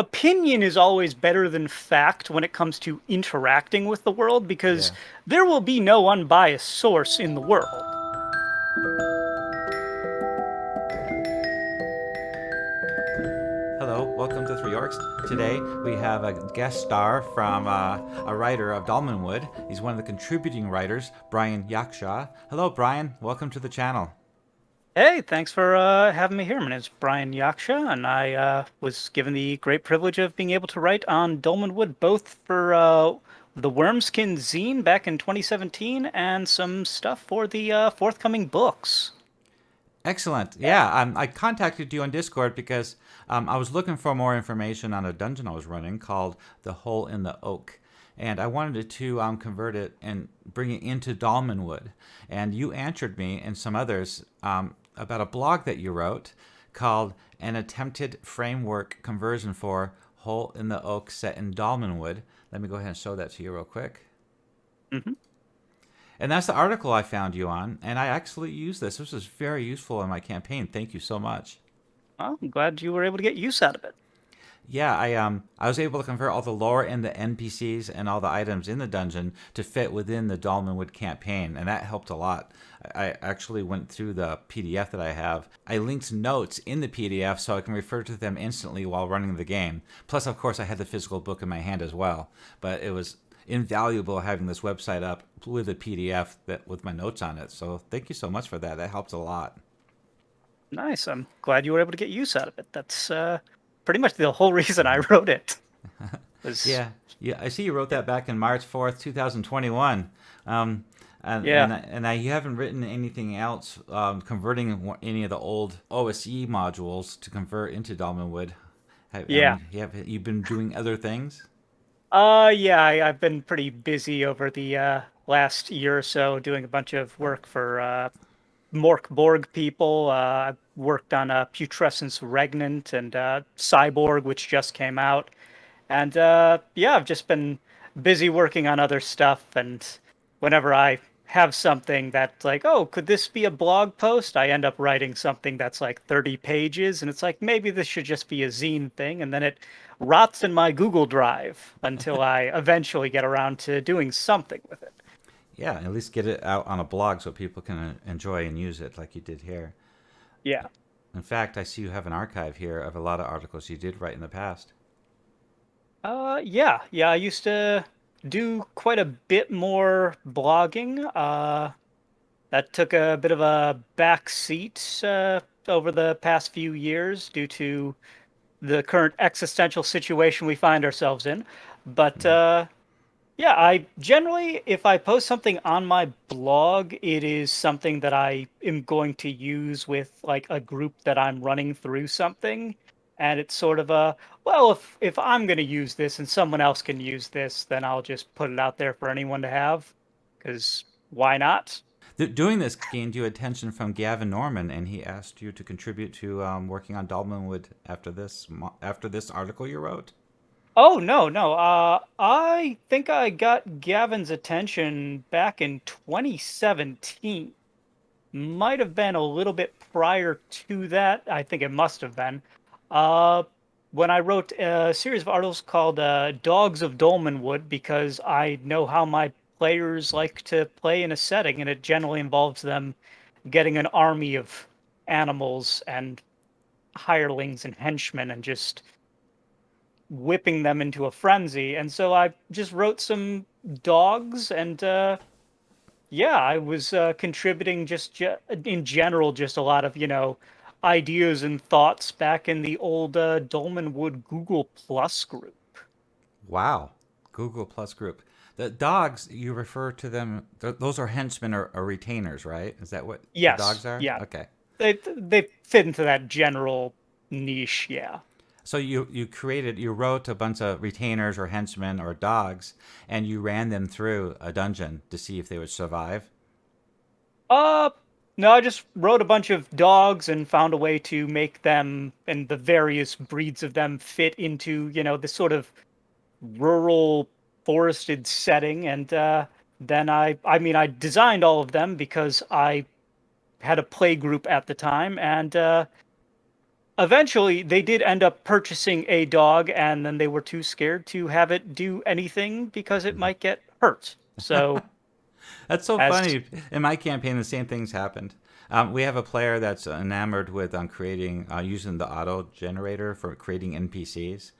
opinion is always better than fact when it comes to interacting with the world because Yeah. there will be no unbiased source in the world. Hello, welcome to Three Orcs. Today we have a guest star from a writer of Dolmenwood. He's one of the contributing writers, Brian Yaksha. Hello, Brian. Welcome to the channel. Hey, thanks for having me here. My name is Brian Yaksha, and I was given the great privilege of being able to write on Dolmenwood, both for the Wormskin zine back in 2017 and some stuff for the forthcoming books. Excellent. Yeah, I contacted you on Discord because I was looking for more information on a dungeon I was running called The Hole in the Oak. And I wanted to convert it and bring it into Dolmenwood. And you answered me and some others about a blog that you wrote called An Attempted Framework Conversion for Hole in the Oak Set in Dolmenwood. Let me go ahead and show that to you real quick. Hmm. And that's the article I found you on, and I actually used this. This was very useful in my campaign. Thank you so much. Well, I'm glad you were able to get use out of it. Yeah, I was able to convert all the lore and the NPCs and all the items in the dungeon to fit within the Dolmenwood campaign, and that helped a lot. I actually went through the PDF that I have. I linked notes in the PDF so I can refer to them instantly while running the game. Plus, of course, I had the physical book in my hand as well. But it was invaluable having this website up with a PDF that with my notes on it. So thank you so much for that. That helped a lot. Nice. I'm glad you were able to get use out of it. That's pretty much the whole reason I wrote it. Was Yeah, yeah. I see you wrote that back in March 4th, 2021. Um, yeah, you haven't written anything else converting any of the old OSE modules to convert into Dolmenwood. yeah. You've been doing other things? Yeah, I've been pretty busy over the last year or so doing a bunch of work for Mork Borg people. I've worked on Putrescence Regnant and Cyborg, which just came out. And yeah, I've just been busy working on other stuff. And whenever I have something that's like, oh, could this be a blog post? I end up writing something that's like 30 pages. And it's like, maybe this should just be a zine thing. And then it rots in my Google Drive until I eventually get around to doing something with it. Yeah, at least get it out on a blog so people can enjoy and use it like you did here. Yeah. In fact, I see you have an archive here of a lot of articles you did write in the past. Yeah. I used to do quite a bit more blogging. That took a bit of a back seat over the past few years due to the current existential situation we find ourselves in. But Mhm. yeah, I generally, if I post something on my blog, it is something that I am going to use with like a group that I'm running through something. And it's sort of a, well, if I'm going to use this and someone else can use this, then I'll just put it out there for anyone to have. Because why not? Doing this gained you attention from Gavin Norman, and he asked you to contribute to working on Dolmenwood after this article you wrote. Oh, no. I think I got Gavin's attention back in 2017. Might have been a little bit prior to that. I think it must have been. Uh, when I wrote a series of articles called Dogs of Dolmenwood, because I know how my players like to play in a setting, and it generally involves them getting an army of animals and hirelings and henchmen and just whipping them into a frenzy. And so I just wrote some dogs and yeah, I was contributing just in general, just a lot of, ideas and thoughts back in the old Dolmenwood Google Plus group. Wow, Google Plus group. The dogs you refer to them; those are henchmen or retainers, right? Is that what the Yes, dogs are? yeah, Okay. they fit into that general niche, yeah. So you wrote a bunch of retainers or henchmen or dogs, and you ran them through a dungeon to see if they would survive. Uh, no, I just wrote a bunch of dogs and found a way to make them and the various breeds of them fit into, this sort of rural forested setting. And then I designed all of them because I had a play group at the time. And Eventually, they did end up purchasing a dog, and then they were too scared to have it do anything because it might get hurt. So, That's so as funny. In my campaign, the same things happened. We have a player that's enamored with creating using the auto generator for creating NPCs.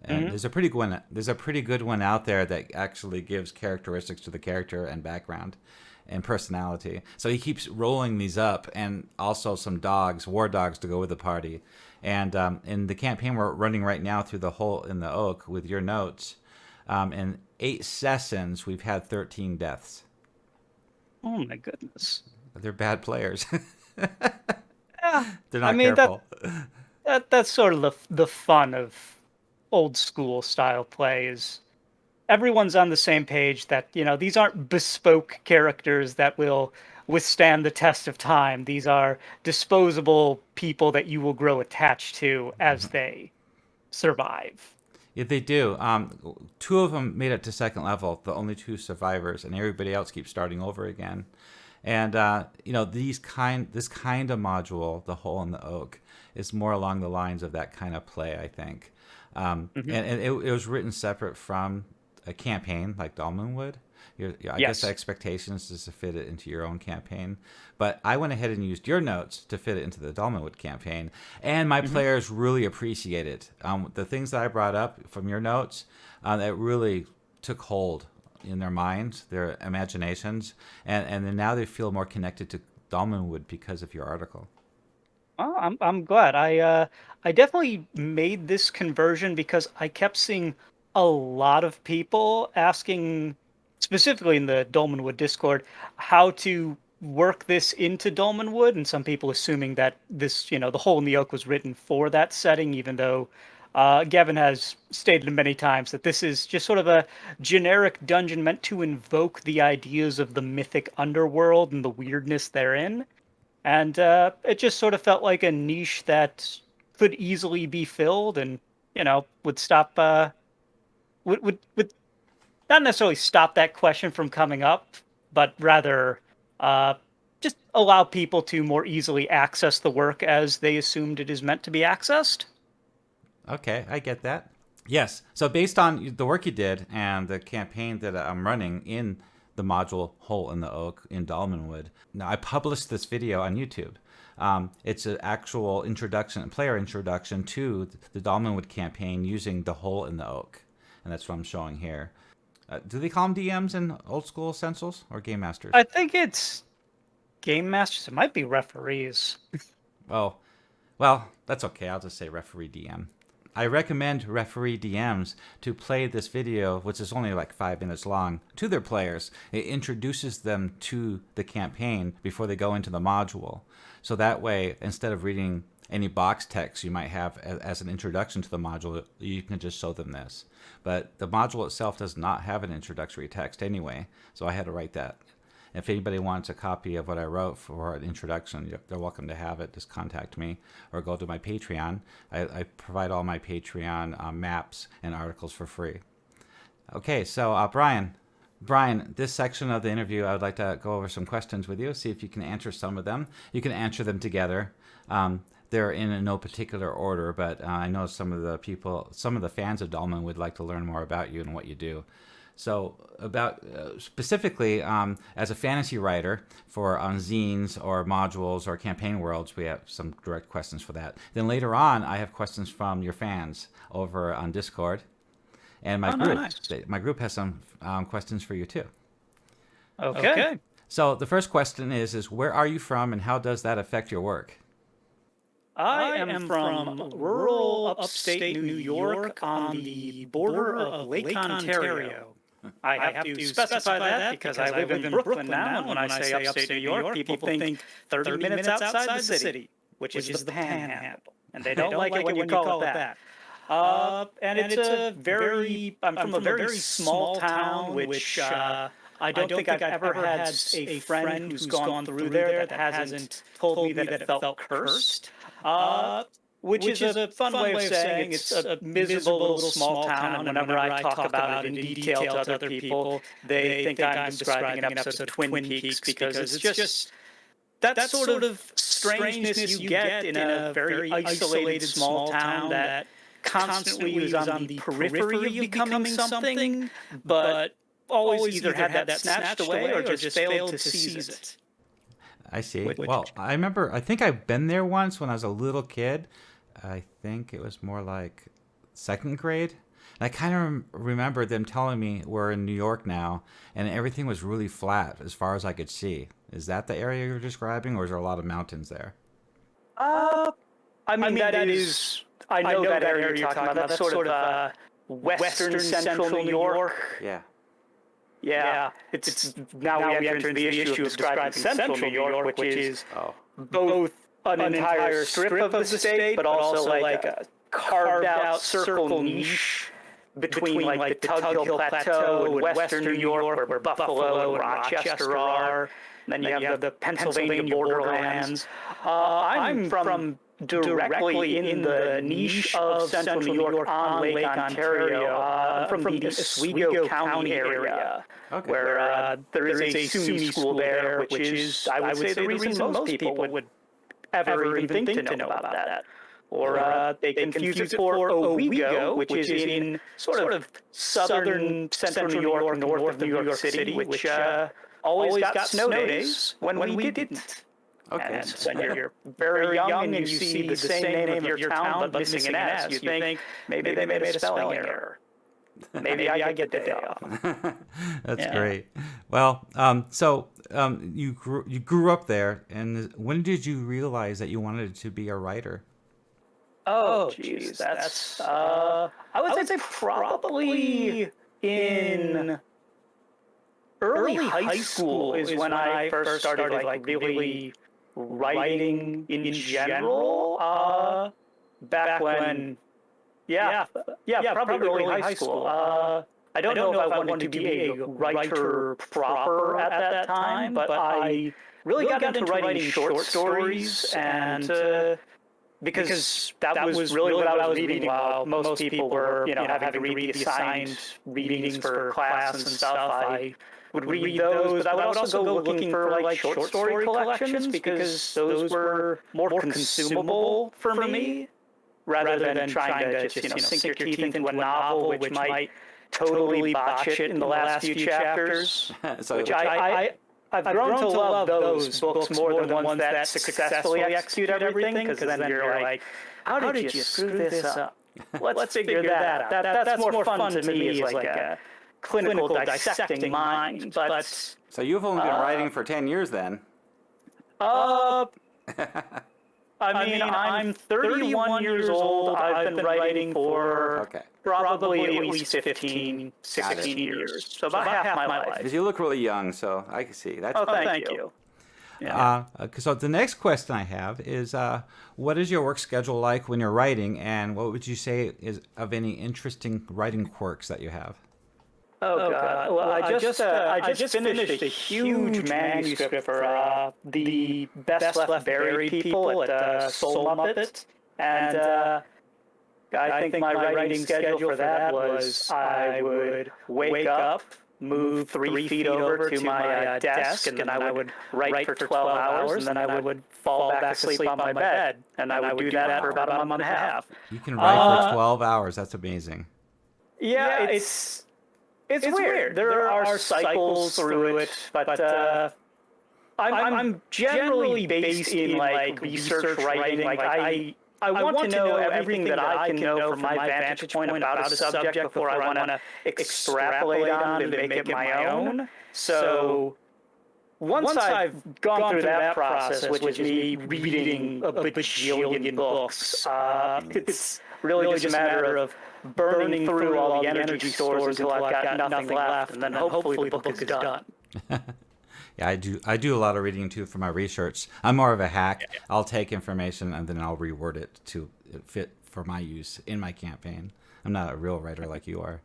And Mhm. there's a pretty good one. There's a pretty good one out there that actually gives characteristics to the character and background and personality. So he keeps rolling these up, and also some dogs, war dogs, to go with the party. And in the campaign we're running right now through the hole in the oak with your notes, in 8 sessions we've had 13 deaths. Oh my goodness. They're bad players. Yeah, They're I not mean careful. that's sort of the fun of old school style play is everyone's on the same page that, these aren't bespoke characters that will withstand the test of time. These are disposable people that you will grow attached to as they survive. Yeah, they do. Two of them made it to second level, the only two survivors, and everybody else keeps starting over again. And this kind of module, the hole in the oak, is more along the lines of that kind of play, I think. Hmm. And it was written separate from a campaign like Dolmenwood. I guess the Yes. expectation is to fit it into your own campaign. But I went ahead and used your notes to fit it into the Dolmenwood campaign. And my Hmm. players really appreciate it. The things that I brought up from your notes, that really took hold in their minds, their imaginations, and then now they feel more connected to Dolmenwood because of your article. Oh, I'm glad. I definitely made this conversion because I kept seeing a lot of people asking, specifically in the Dolmenwood Discord, how to work this into Dolmenwood, and some people assuming that this, the hole in the oak was written for that setting, even though Gavin has stated many times that this is just sort of a generic dungeon meant to invoke the ideas of the mythic underworld and the weirdness therein. And it just sort of felt like a niche that could easily be filled, and would stop would not necessarily stop that question from coming up, but rather uh, just allow people to more easily access the work as they assumed it is meant to be accessed. Okay, I get that. Yes. So based on the work you did and the campaign that I'm running in the module Hole in the Oak in Dolmenwood, now I published this video on YouTube. It's an actual introduction, player introduction to the Dolmenwood campaign using the Hole in the Oak, and that's what I'm showing here. Do they call them DMs in old school Essentials or Game Masters? I think it's game masters. It might be referees. Oh, well, that's okay. I'll just say referee DM. I recommend referee DMs to play this video, which is only like 5 minutes long, to their players. It introduces them to the campaign before they go into the module. So that way, instead of reading any box text you might have as an introduction to the module, you can just show them this. But the module itself does not have an introductory text anyway, so I had to write that. If anybody wants a copy of what I wrote for an introduction, they're welcome to have it. Just contact me or go to my Patreon. I provide all my Patreon maps and articles for free. Okay, so Brian, this section of the interview, I would like to go over some questions with you, see if you can answer some of them. You can answer them together. They're in no particular order, but I know some of the fans of Dolman would like to learn more about you and what you do. So, about specifically as a fantasy writer for zines or modules or campaign worlds, we have some direct questions for that. Then later on, I have questions from your fans over on Discord, and Oh, nice. my group has some questions for you too. Okay. Okay. So the first question is where are you from, and how does that affect your work? I I am am from from rural rural upstate upstate New New York York on on the the border border of of Lake Lake Ontario. Ontario. I I have have to to specify specify that that because I because I live live in in Brooklyn Brooklyn now, and now, when and I when I say say upstate New upstate New York, York, people people think think 30 30 minutes minutes outside the outside the city, city, which is which the is the Panhandle. Panhandle. And they They don't don't like it like when it you when you call it call it that. that. And And it's it's a a very, I'm I'm from a from a very very small small town, town, which which I I don't don't think think I've I've ever ever had had a a friend friend who's who's gone gone through through there there that that hasn't hasn't told me told me that it that it felt felt cursed. cursed, Uh, which is which is a a fun way fun of way of saying saying it's it's a a miserable miserable little little small small town. And town. And whenever I whenever I talk talk about it about in it in detail to detail to other other people, people, they they think think I'm I'm describing an describing an episode of episode of Twin Twin Peaks Peaks because because it's it's just just that sort of strangeness you get in a very isolated small town that constantly was on the periphery of becoming something, but always either had that snatched away or just failed to seize it. I see. Which, Well, I remember, I think I've been there once when I was a little kid. I think it was more like second grade. And I kind of remember them telling me we're in New York now, and everything was really flat as far as I could see. Is that the area you're describing, or is there a lot of mountains there? I mean, that is, I know that area you're talking about. That's sort of western central New York. Yeah. Yeah, it's now we enter into the issue of describing central New York, which is both an entire strip of the state, but also like a carved out circle niche between like the Tug Hill Plateau and western New York, where Buffalo and Rochester are. And then you have the Pennsylvania borderlands. I'm from directly in the niche of central New York on Lake Ontario. I'm from the Oswego County area, where there is a SUNY school there, which is, I would say, the reason most people would ever even think to know about that. Or they confuse it for Owego, which is in sort of southern central New York, north of New York City, which always got snow days when we didn't. Okay. And when you're very young and you see the same name of your town but missing an S, you think maybe they made a spelling error. Maybe I get the day off. That's great. Well, you grew up there, and when did you realize that you wanted to be a writer? Oh, geez, that's I would say probably in early high school is when I first started like really writing in general. Back when, probably early high school. I don't know if I wanted to be a writer proper at that time, but I really got into writing short stories, and because that was really what I was reading while most people were, having to read the assigned readings for class and stuff. I would read those, but I would also go looking for like short story collections because those were more consumable for me, rather than trying to just sink your teeth into a novel which might totally botch it in the last few chapters. Which I've grown to love those books more than the ones that successfully execute everything, because then you're like, how did you screw this up? Let's figure that out. That's more fun to me as like a clinical dissecting mind. But So you've only been writing for 10 years then? I mean, I'm 31 years old. I've been writing for probably at least 15, 16 years. So about half my life. Because you look really young, so I can see. That's thank you. So the next question I have is, what is your work schedule like when you're writing, and what would you say is of any interesting writing quirks that you have? Oh God! Well, I just finished a huge manuscript for the Best Left Buried people at Soul Muppet, and I think my writing schedule for that was I would wake up, move 3 feet over to my desk, and then I would write for 12 hours, and then I would fall back asleep on my bed, and I would do that for about a month and a half. You can write for 12 hours. That's amazing. Yeah, it's weird. There are cycles through it, but I'm generally based in like research writing. Like I want to know everything that I can know from my vantage point about a subject before I want to extrapolate on it and make it my own. So once I've gone through that process, which is me reading a bajillion books, it's really just a matter of burning through all the energy stores until I've got nothing left, and then hopefully the book is done. Yeah, I do a lot of reading too for my research. I'm more of a hack. Yeah. I'll take information and then I'll reword it to fit for my use in my campaign. I'm not a real writer like you are.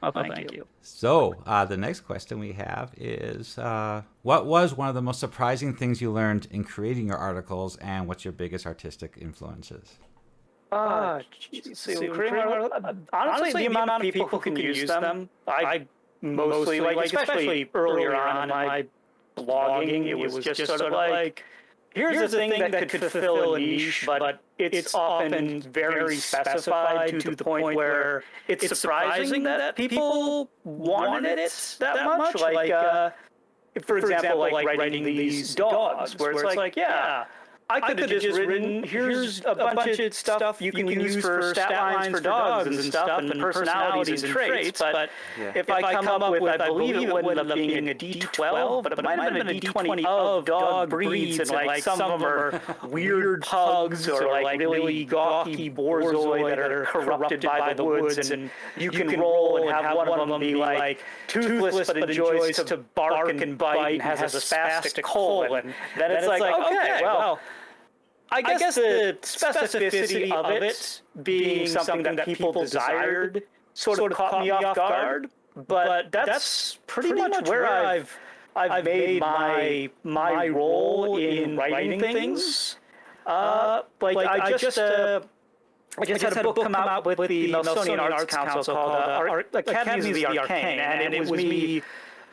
Oh, thank you. So the next question we have is, what was one of the most surprising things you learned in creating your articles, and what's your biggest artistic influences? Honestly, the amount of people who can use them, I mostly, like especially earlier on in my blogging. It was just sort of like, here's a thing that could fulfill a niche, but it's often very specified to the point where it's surprising that people wanted it that much. Like, for example, like writing these dogs, where it's like, yeah, I could have just written, here's a bunch of stuff you can use for stat lines for dogs and stuff, and personalities and traits, but if I come up with, I believe it would end up being a D12, but it might have been a D20 of dog breeds, and like some of them are weird pugs or like really gawky borzoi that are corrupted by the woods, and you can roll and have one of them be like toothless but enjoys to bark and bite and has a spastic colon. Then it's like, okay, well, I guess the specificity of it being something that people desired sort of caught me off guard, but that's pretty much where I've made my role in writing things. Like I just had a book come out with the Smithsonian Arts Council called Academies of the Arcane, and it was me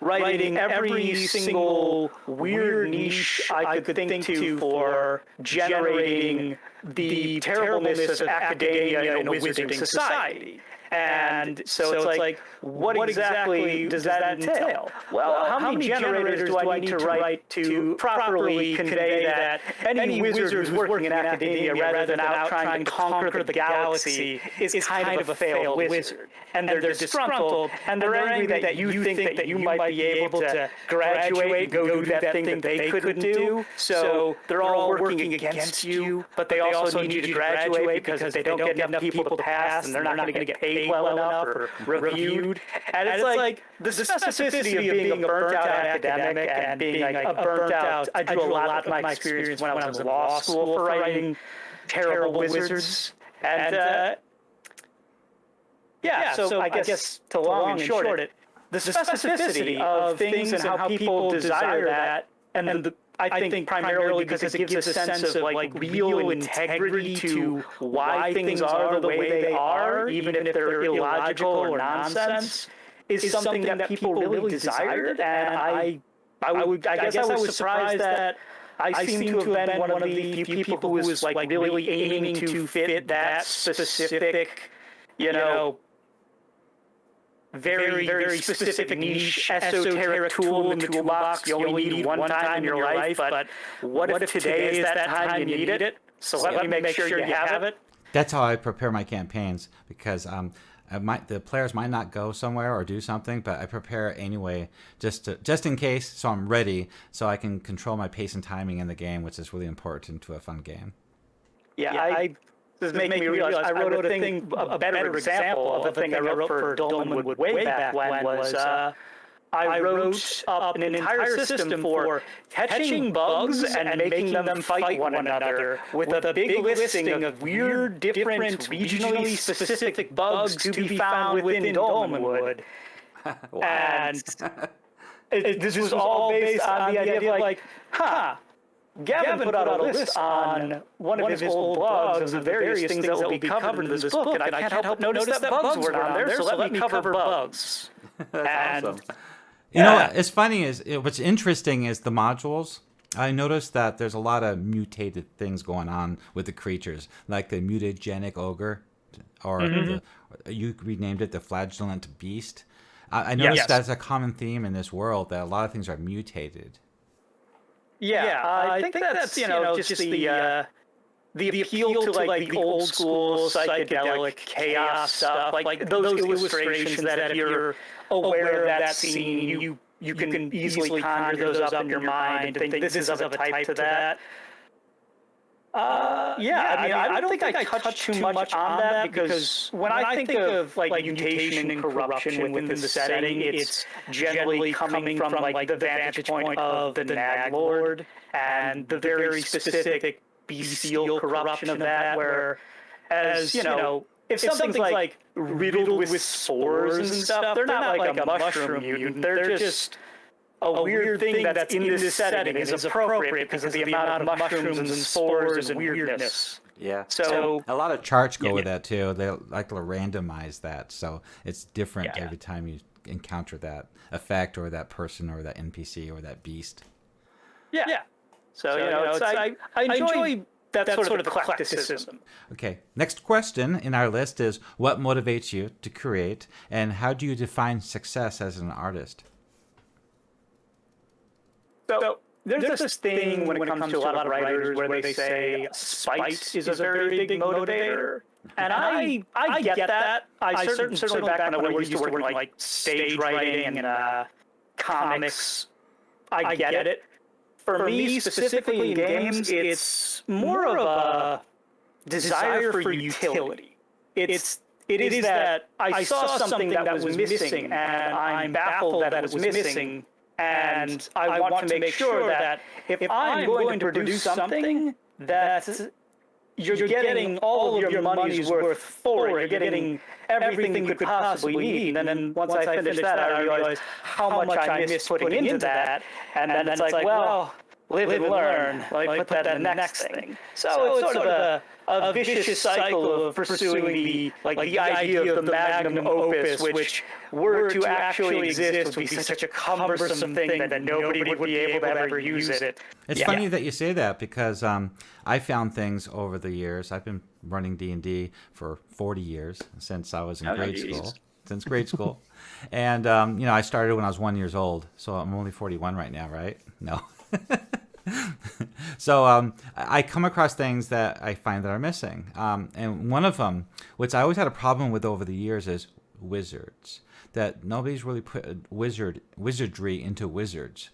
writing every single weird niche I could think to for generating the terribleness of academia in a wizarding society. And so it's like, what exactly does that entail? Well, how many generators do I need to write to properly convey that any wizard who's working in academia rather than out trying to conquer the galaxy is kind of a failed wizard? And they're disgruntled, and they're angry that you think that you might be able to graduate and go do that thing that they couldn't do. So they're all working against you, but they also need you to graduate because they don't get enough people to pass, and they're not going to get paid well enough or reviewed. And it's like the specificity of being a burnt-out academic and being like a burnt-out. I drew a lot of my experience when I was in law school for writing terrible wizards. And so I guess to long and short it, the specificity of things and how people desire that, and I think primarily because it gives a sense of like real integrity to why things are the way they are, even if they're illogical or nonsense, is something that people really desired. And I guess I was surprised that I seem to have been one of the few people who was like really aiming to fit that specific, very, very specific niche esoteric tool in the toolbox you only need one time in your life, but what if today is that time you need it? So let me make sure you have it. That's how I prepare my campaigns, because the players might not go somewhere or do something, but I prepare anyway, just in case, so I'm ready, so I can control my pace and timing in the game, which is really important to a fun game. This is making me realize I wrote a better example of the thing I wrote for Dolmenwood way back when was I wrote up an entire system for catching bugs and making them fight one another with a big listing of weird, different, regionally specific bugs to be found within Domingwood. Wow. And this was all based on the idea of like, Gavin put out a list on one of his old blogs of the various things that will be covered in this book, and I can't help but notice that bugs were on there, so let me cover bugs. That's awesome. You know what's funny is, what's interesting is the modules. I noticed that there's a lot of mutated things going on with the creatures, like the mutagenic ogre, or you renamed it the flagellant beast. I noticed that's a common theme in this world, that a lot of things are mutated. I think that's just the appeal to like the old school psychedelic chaos stuff, like those illustrations that if you're aware of that scene, you can easily conjure those up in your mind and think this is of a type to that. I don't think I touched too much on that, because when I think of like mutation and corruption within the setting, it's generally coming from like the vantage point of the Nag Lord and the very specific bestial corruption of that, where, as if something's like riddled with spores and stuff, they're not like a mushroom mutant. They're just a weird thing that's in this setting and is appropriate because of the amount of mushrooms and spores and weirdness. Yeah. So a lot of charts go with that too. They like to randomize that, so it's different every time you encounter that effect or that person or that NPC or that beast. Yeah. So, I enjoy that sort of eclecticism. Okay, next question in our list is, what motivates you to create, and how do you define success as an artist? So there's this thing when it comes to a lot of writers where they say spice is a very big motivator. And I get that. I certainly back when I used to work in like stage writing and comics, I get it. For me, specifically in games, it's more of a desire for utility. It is that I saw something that was missing, and I'm baffled that it was missing, and I want to make sure that if I'm going to produce something, that you're getting all of your money's worth for it. You're getting everything you could possibly need. And then once I finished that, I realized how much I missed putting into that. And then it's like, well, live and learn. Let me put that in the next thing. So it's sort of a vicious cycle of pursuing the idea of the magnum opus, which were to actually exist would be such a cumbersome thing that nobody would be able to ever use it. It's funny that you say that, because I found things over the years. I've been running D&D for 40 years, since I was in grade school. Since grade school. And, I started when I was 1 year old, so I'm only 41 right now, right? No. So I come across things that I find that are missing. And one of them, which I always had a problem with over the years, is wizards. That nobody's really put wizardry into wizards.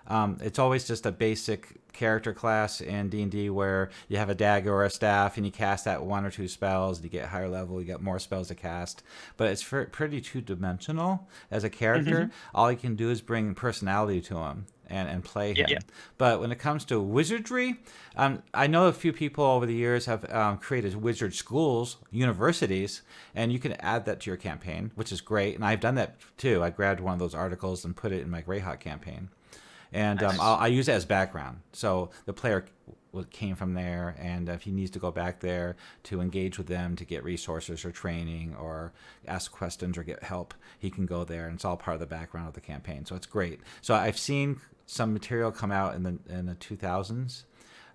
It's always just a basic character class in D&D where you have a dagger or a staff and you cast that 1 or 2 spells, and you get higher level, you get more spells to cast. But it's pretty two-dimensional as a character. Mm-hmm. All you can do is bring personality to him and play him. Yeah. But when it comes to wizardry, I know a few people over the years have created wizard schools, universities, and you can add that to your campaign, which is great. And I've done that too. I grabbed one of those articles and put it in my Greyhawk campaign. And nice. I use it as background. So the player came from there, and if he needs to go back there to engage with them to get resources or training or ask questions or get help, he can go there, and it's all part of the background of the campaign. So it's great. So I've seen some material come out in the 2000s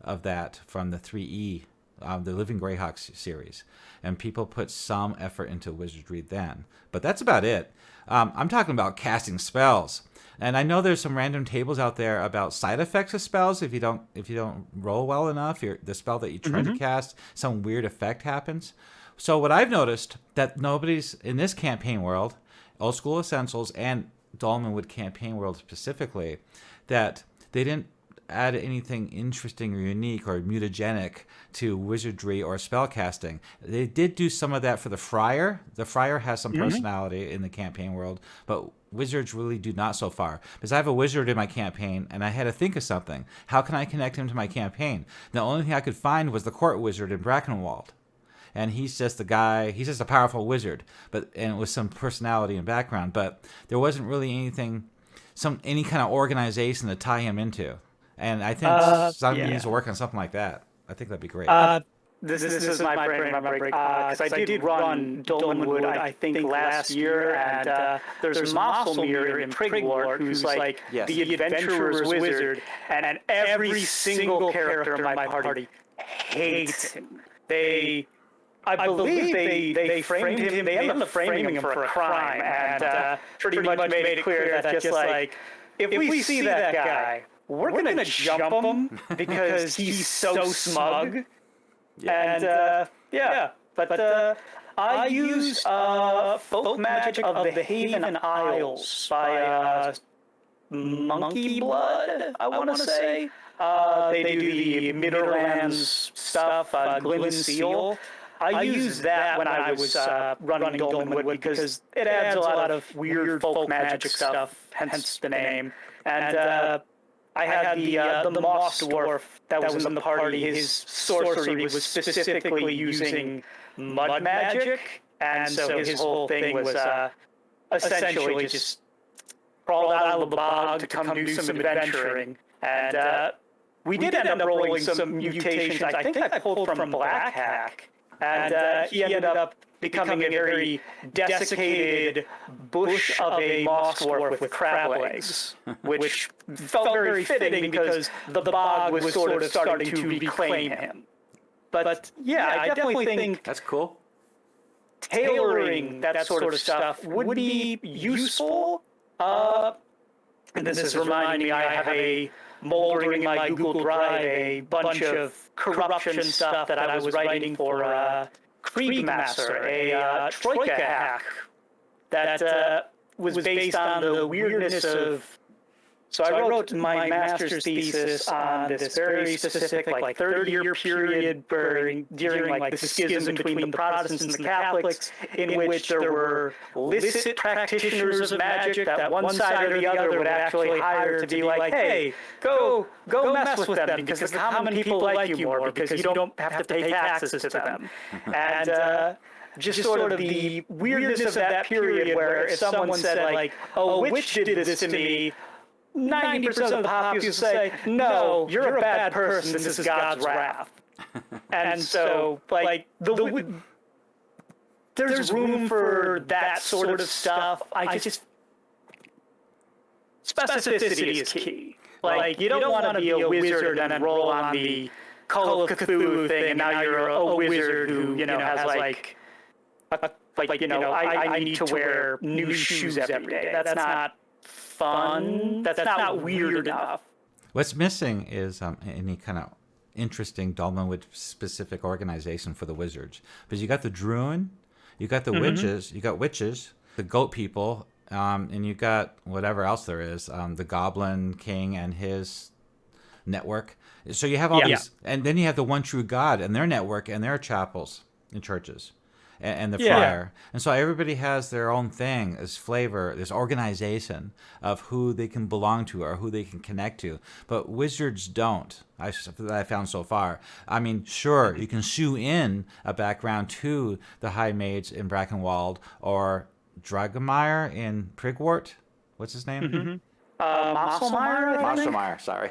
of that from the 3E, the Living Greyhawks series, and people put some effort into wizardry then. But that's about it. I'm talking about casting spells. And I know there's some random tables out there about side effects of spells. If you don't roll well enough, the spell that you try to cast, some weird effect happens. So what I've noticed, that nobody's in this campaign world, Old School Essentials and Dolmenwood campaign world specifically, that they didn't add anything interesting or unique or mutagenic to wizardry or spell casting. They did do some of that for the Friar. The Friar has some personality in the campaign world, but wizards really do not so far. Because I have a wizard in my campaign, and I had to think of something. How can I connect him to my campaign? The only thing I could find was the court wizard in Brackenwald. And he's just a guy, he's just a powerful wizard, and with some personality and background. But there wasn't really any kind of organization to tie him into. And I think somebody needs to work on something like that. I think that'd be great. This is my brain remembering, because I did run Dolmenwood, I think, last year, and there's Mosselmere in Prigwort, who's like the adventurer's wizard, and every single character in my party hates him. I believe they framed him, they ended up framing him for a crime, and pretty much made it clear that just like, if we see that guy, we're going to jump him because he's so smug. Yeah. And, but I use Folk Magic of the Haven Isles by Monkey Blood, I want to say. They do the Midderlands stuff, Glyn Seal. I used that when I was running Dolmenwood because it adds a lot of weird folk magic stuff, hence the name. And I had the Moss Dwarf that was in the party. His sorcery was specifically using mud magic, and so his whole thing was essentially just crawled out of the bog to come do some adventuring. And we did end up rolling some mutations. I think I pulled from Black Hack. And he ended up becoming a very desiccated bush of a moss dwarf with crab legs, which felt very fitting because the bog was sort of starting to reclaim him. But yeah, I definitely think That's cool. tailoring that sort of stuff would be useful. And this is reminding me, I have a moldering in my Google Drive a bunch of corruption stuff that I was writing for Kriegmaster, a Troika hack that was based on the weirdness of. So I wrote my master's thesis on this very specific, like 30-year period during like the schism between the Protestants and the Catholics, in which there were licit practitioners of magic that one side or the other would actually hire to be like, hey, go mess with them because the common people like you more because you don't have to pay taxes to them. And just sort of the weirdness of that period where if someone said like, oh, a witch did this to me, 90% of the populace will say, no, you're a bad person, this is God's wrath. And so, like, there's room for that sort of stuff. Specificity is key. Like, you don't want to be a wizard and then roll on the Call of Cthulhu thing, and now you're a wizard who, has I need to wear new shoes every day. That's not fun. That's not weird enough. What's missing is any kind of interesting Dolmenwood specific organization for the wizards. Because you got the Druin, you got the witches, the goat people, and you got whatever else there is, the Goblin King and his network. So you have all these, and then you have the One True God and their network and their chapels and churches. And the friar. And so everybody has their own thing, this flavor, this organization of who they can belong to or who they can connect to. But wizards don't, that I found so far. I mean, sure, you can shoe in a background to the High Mage in Brackenwald or Dragomire in Prigwort. What's his name? Mosselmeyer, sorry.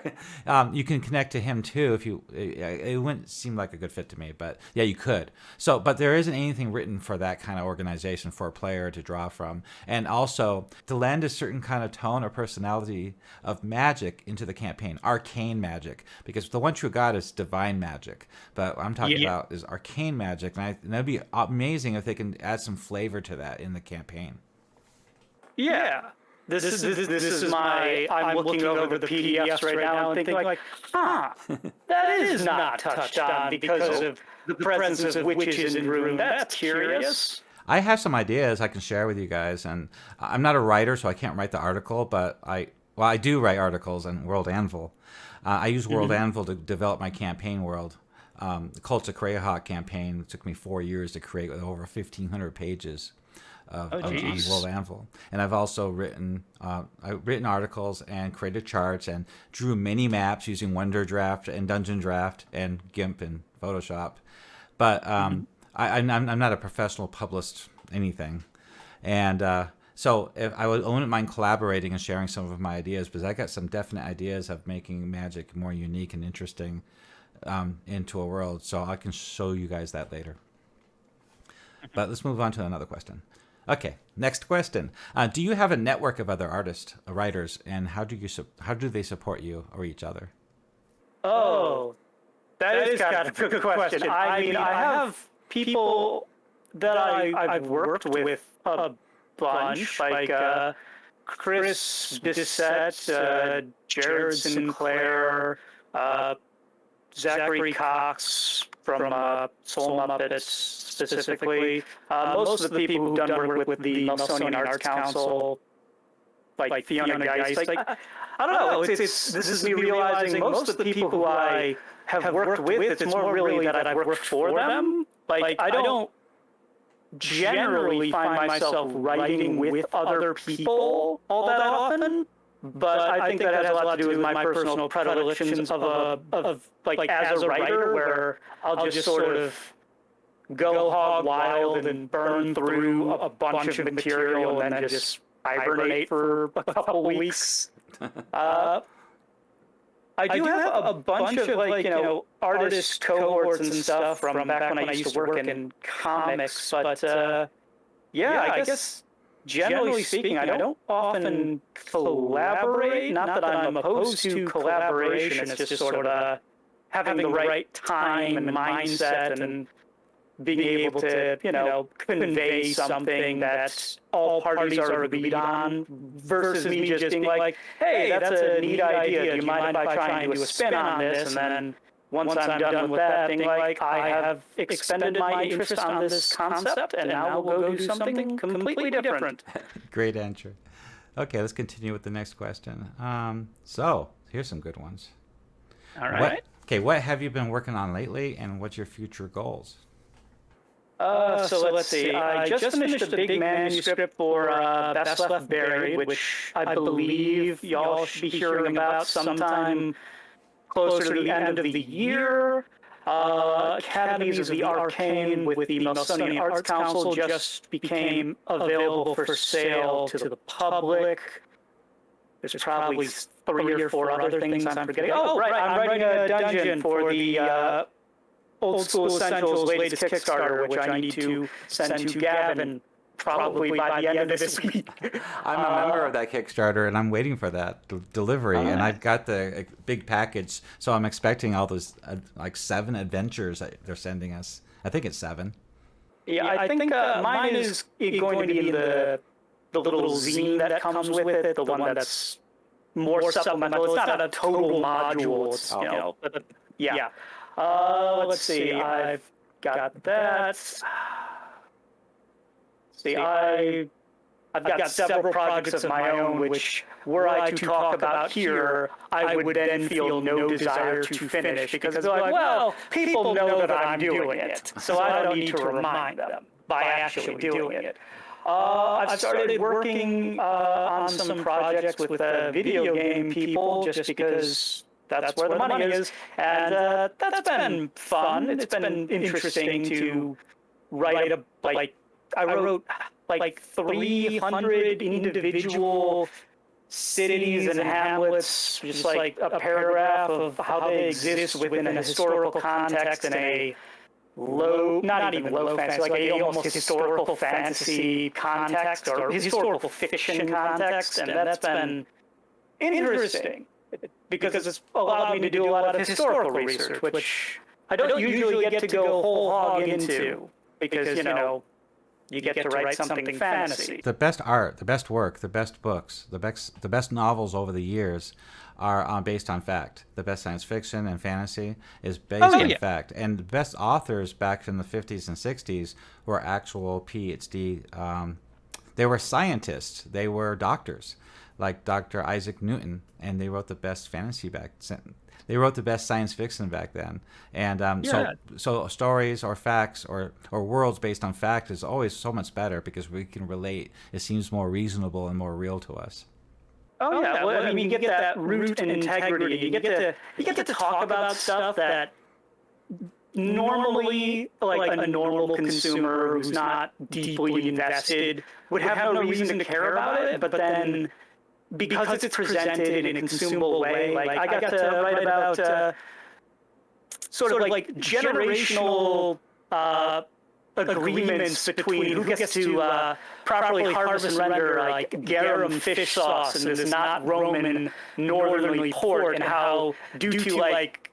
You can connect to him too if you. It wouldn't seem like a good fit to me, but yeah, you could. So, but there isn't anything written for that kind of organization for a player to draw from, and also to lend a certain kind of tone or personality of magic into the campaign, arcane magic, because the One True God is divine magic, but what I'm talking about is arcane magic, and that'd be amazing if they can add some flavor to that in the campaign. Yeah. This is my. I'm looking over the PDFs right now and thinking like, that is not touched on because of the presence of witches in the room. That's curious. I have some ideas I can share with you guys, and I'm not a writer, so I can't write the article, but I do write articles on World Anvil. I use World Anvil to develop my campaign world. The Cults of Greyhawk campaign took me 4 years to create with over 1,500 pages. Of World Anvil, and I've also written articles and created charts and drew mini maps using Wonder Draft and Dungeon Draft and GIMP and Photoshop. But I'm not a professional published anything, and so I wouldn't mind collaborating and sharing some of my ideas because I got some definite ideas of making magic more unique and interesting into a world. So I can show you guys that later. But let's move on to another question. Okay, next question. Do you have a network of other artists, writers, and how do they support you or each other? Oh, that is kind of a good question. I mean, I have people that I've worked with a bunch, like Chris Bissett, Jared Sinclair, Zachary Cox from Soul Muppets specifically. Most of the people who've done work with the Melsonian Arts Council, like Fiona Geist. Like, I don't know. This is me realizing most of the people who I have worked with, it's more really that I've worked for them. Like, I don't generally find myself writing with other people all that often. But I think that has a lot to do with my personal predilections of like as a writer, where I'll just sort of go hog wild and burn through a bunch of material and then just hibernate for a couple weeks. I do have a bunch of like, artist cohorts and stuff from back when I used to work in comics, but yeah, I guess generally speaking, I don't often collaborate. Not that I'm opposed to collaboration. It's just sort of having the right time and mindset and being able to, convey something that all parties are agreed on versus me just being like, hey, that's a neat idea. Do you mind if I try and do a spin on this? And then once I'm done with that, being like, I have expended my interest on this concept and now we'll go do something completely different. Great answer. Okay, let's continue with the next question. So here's some good ones. All right. What have you been working on lately, and what's your future goals? So let's see. I just finished a big manuscript for Best Left Buried, which I believe y'all should be hearing about sometime closer to the end of the year. Academies of the Arcane with the Smithsonian Arts Council just became available for sale to the public. There's probably 3 or 4 other things I'm forgetting. Oh, right, I'm writing a dungeon for the Old School Essentials latest Kickstarter, which I need to send to Gavin probably by the end of this week. I'm a member of that Kickstarter, and I'm waiting for that delivery. And I've got the big package, so I'm expecting all those like 7 adventures that they're sending us. I think it's 7. Yeah, I think mine is going to be the little zine that comes with it, the one that's more supplemental. It's not a total module. It's, yeah. Let's see. I've got that. See, I've got several projects of my own, which, were I to talk about here, I would then feel no desire to finish because they're like, well, people know that I'm doing it, so I don't need to remind them by actually doing it. I've started working on some projects with video game people just because that's where the money is, and that's been fun. It's been interesting to write I wrote like 300 individual cities and hamlets, just like a paragraph of how they exist within a historical context in a not even low fantasy, like a almost historical fantasy context or historical fiction context, and that's been interesting because it's allowed me to do a lot of historical research, which I don't usually get to go whole hog into because, you get to write something fantasy. The best art, the best work, the best books, the best novels over the years are based on fact. The best science fiction and fantasy is based on fact. And the best authors back in the 50s and 60s were actual PhD. They were scientists. They were doctors, like Dr. Isaac Newton, and they wrote the best fantasy They wrote the best science fiction back then, and so stories or facts or worlds based on fact is always so much better because we can relate. It seems more reasonable and more real to us. Oh yeah, well, I mean, you get that root and integrity. You get to talk about stuff that normally, like a normal consumer who's not deeply invested would have no reason to care about it, but then, because it's presented in a consumable way, like I got to write about sort of like generational agreements between who gets to properly harvest and render like garum fish sauce in this not Roman northerly port, and how due to like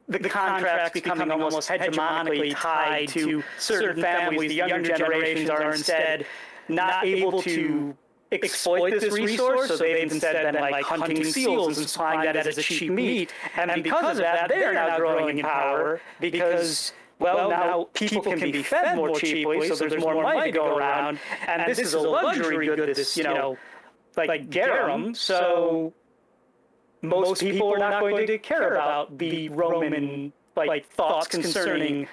the contracts becoming almost hegemonically tied to certain families, the younger generations are instead not able to exploit this resource, so they've instead been like hunting seals and supplying that as a cheap meat. And because of that, they're now growing in power because, well, now people can be fed more cheaply, so there's more money to go around. And this is a luxury good, this, like garum. So most people are not going to care about the Roman like thoughts concerning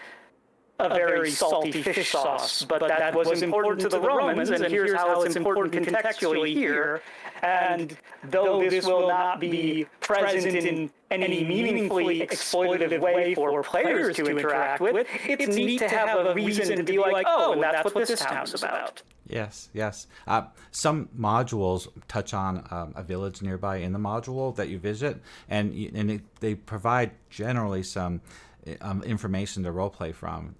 a very salty fish sauce, but that was important to the Romans, and here's how it's important contextually here. And though this will not be present in any meaningfully exploitative way for players to interact with, it's neat to have a reason to be like, oh, and that's what this town's about. Yes, yes. Some modules touch on a village nearby in the module that you visit, and they provide generally some information to roleplay from.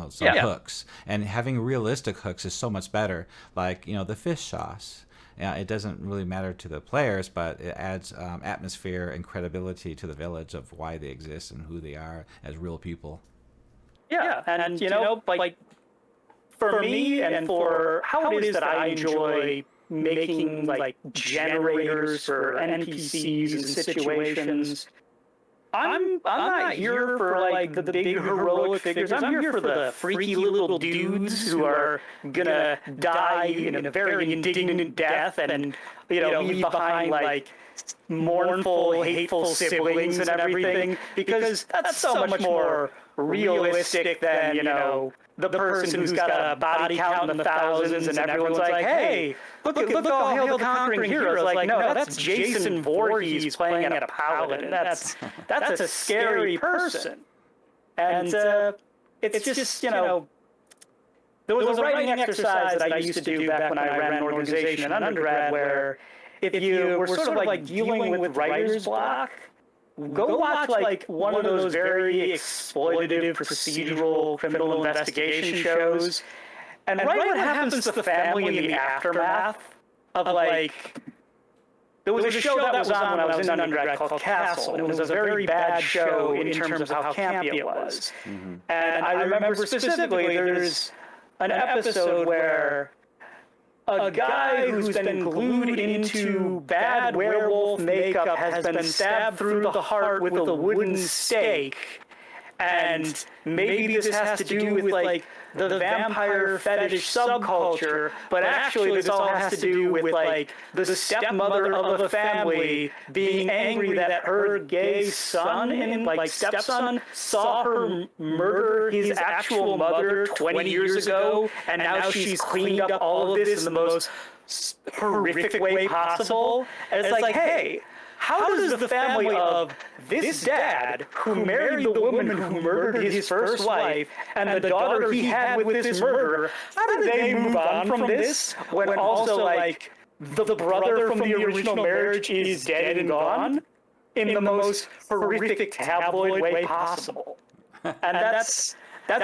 Some Yeah. hooks, and having realistic hooks is so much better. Like the fish sauce. It doesn't really matter to the players, but it adds atmosphere and credibility to the village of why they exist and who they are as real people. Yeah, and like for me and for how it is that I enjoy making like generators for NPCs and situations, I'm not here for like the big heroic figures. I'm here for the freaky little dudes who are gonna die in a very indignant death and leave behind like mournful, hateful siblings and everything, because that's so much more realistic than the person who's got a body count in the thousands and everyone's like, hey, look all hail the conquering heroes. Like, no, that's Jason Voorhees playing at a paladin. That's a scary person. And it's just there was a writing exercise that I used to do back when I ran an organization in undergrad where if you were sort of like dealing with writer's block, go watch like one of those very exploitative procedural criminal investigation shows and write what happens to the family in the aftermath of like there was a show that was on when I was in undergrad called Castle, and it was a very bad show in terms of how campy it was. Mm-hmm. And I remember specifically there's an episode where a guy who's been glued into bad werewolf makeup has been stabbed through the heart with a wooden stake. And maybe this has to do with like the vampire fetish subculture, but actually this all has to do with like the stepmother of a family being angry that her gay son and like stepson saw her murder his actual mother 20 years ago, and now she's cleaned up all of this in the most horrific way possible. And it's like, hey, how does the family of this dad, who married the woman who murdered his first wife, and the daughter he had with this murderer, how did they move on from this when also, like, the brother from the original marriage is dead and gone in the most horrific tabloid way possible? And that's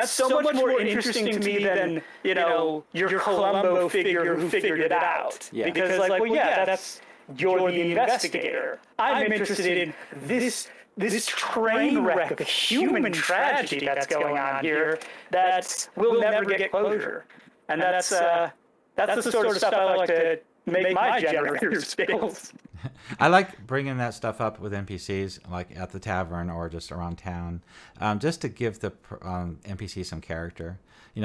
so much more interesting to me than, your Columbo figure who figured it out. Yeah. Because, like, well, yeah, you're the investigator. I'm interested in this train wreck of human tragedy that's going on here that will never get closure. And that's the sort of stuff I like to make my generators build. I like bringing that stuff up with NPCs, like at the tavern or just around town, just to give the NPC some character,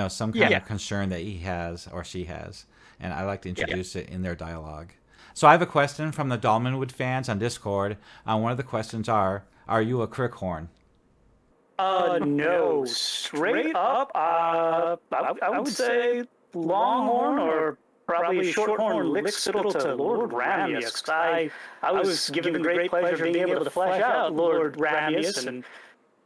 some kind of concern that he has or she has. And I like to introduce it in their dialogue. So I have a question from the Dolmenwood fans on Discord. One of the questions are you a Crickhorn? No. Straight up, I would say Longhorn or probably Shorthorn lick-spittle to Lord Ramius. I was given the great pleasure of being able to flesh out Lord Ramius and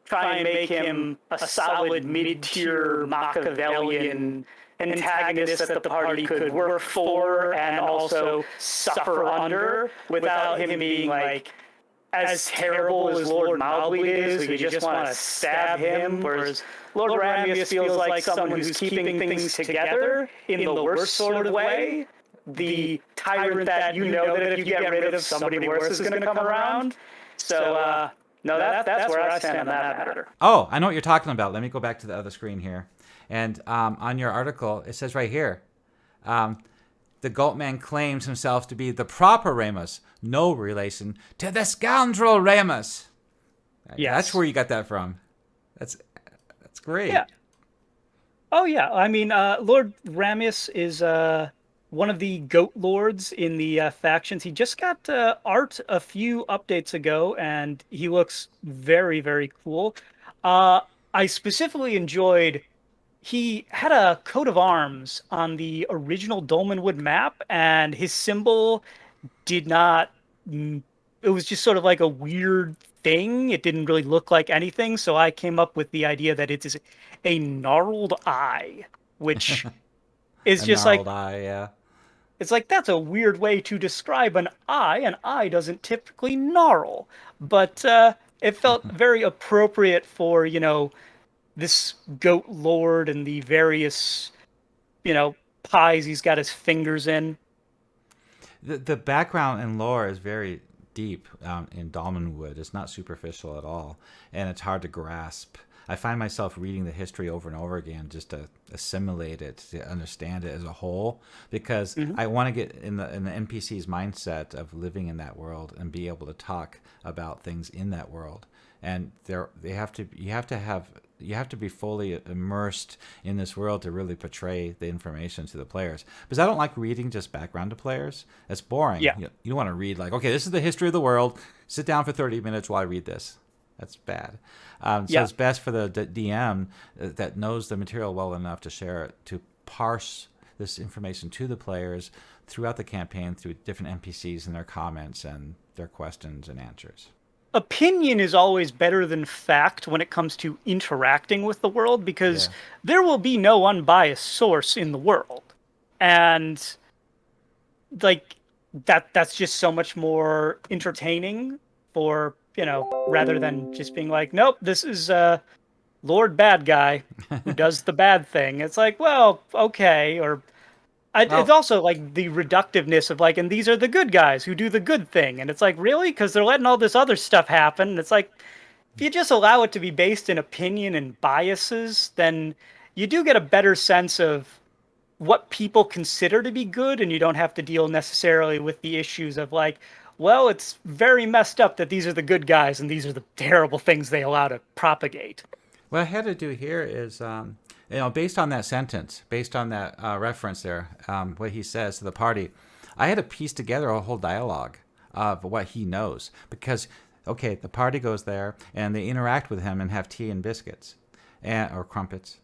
try and make him a solid mid-tier Machiavellian antagonist that the party could work for and also suffer under without him being like as terrible as Lord Mowgli is, who you just want to stab him, whereas Lord Ramius feels like someone who's keeping things together in the worst sort of way. The tyrant that that if you get rid of, somebody worse is going to come around. So, no, that's where I stand on that matter. Oh, I know what you're talking about. Let me go back to the other screen here. And on your article, it says right here, the Goatman claims himself to be the proper Remus, no relation to the scoundrel Remus. Yes. That's where you got that from. That's great. Yeah. Oh, yeah. I mean, Lord Ramius is one of the goat lords in the factions. He just got art a few updates ago, and he looks very, very cool. I specifically enjoyed... He had a coat of arms on the original Dolmenwood map, and his symbol did not... It was just sort of like a weird thing. It didn't really look like anything, so I came up with the idea that it is a gnarled eye, which is A just like, gnarled eye, yeah. it's like that's a weird way to describe an eye. An eye doesn't typically gnarl, but it felt very appropriate for, this goat lord and the various, pies he's got his fingers in. The background and lore is very deep in Dolmenwood. It's not superficial at all, and it's hard to grasp. I find myself reading the history over and over again just to assimilate it, to understand it as a whole, because Hmm. I want to get in the NPC's mindset of living in that world and be able to talk about things in that world. And they have to you have to be fully immersed in this world to really portray the information to the players. Because I don't like reading just background to players. It's boring. Yeah, You don't want to read like, okay, this is the history of the world. Sit down for 30 minutes while I read this. That's bad. So yeah. it's best for the DM that knows the material well enough to share it, to parse this information to the players throughout the campaign through different NPCs and their comments and their questions and answers. Opinion is always better than fact when it comes to interacting with the world because Yeah. there will be no unbiased source in the world. And like that's just so much more entertaining for, rather than just being like, nope, this is Lord Bad Guy who does the bad thing. It's like, well, okay, or it's Well, also like the reductiveness of like, and these are the good guys who do the good thing, and it's like, really, because they're letting all this other stuff happen. And it's like, if you just allow it to be based in opinion and biases, then you do get a better sense of what people consider to be good, and you don't have to deal necessarily with the issues of like, well, it's very messed up that these are the good guys and these are the terrible things they allow to propagate. what I had to do here is, based on that sentence, based on that reference there, what he says to the party, I had to piece together a whole dialogue of what he knows. Because, okay, the party goes there and they interact with him and have tea and biscuits, or crumpets,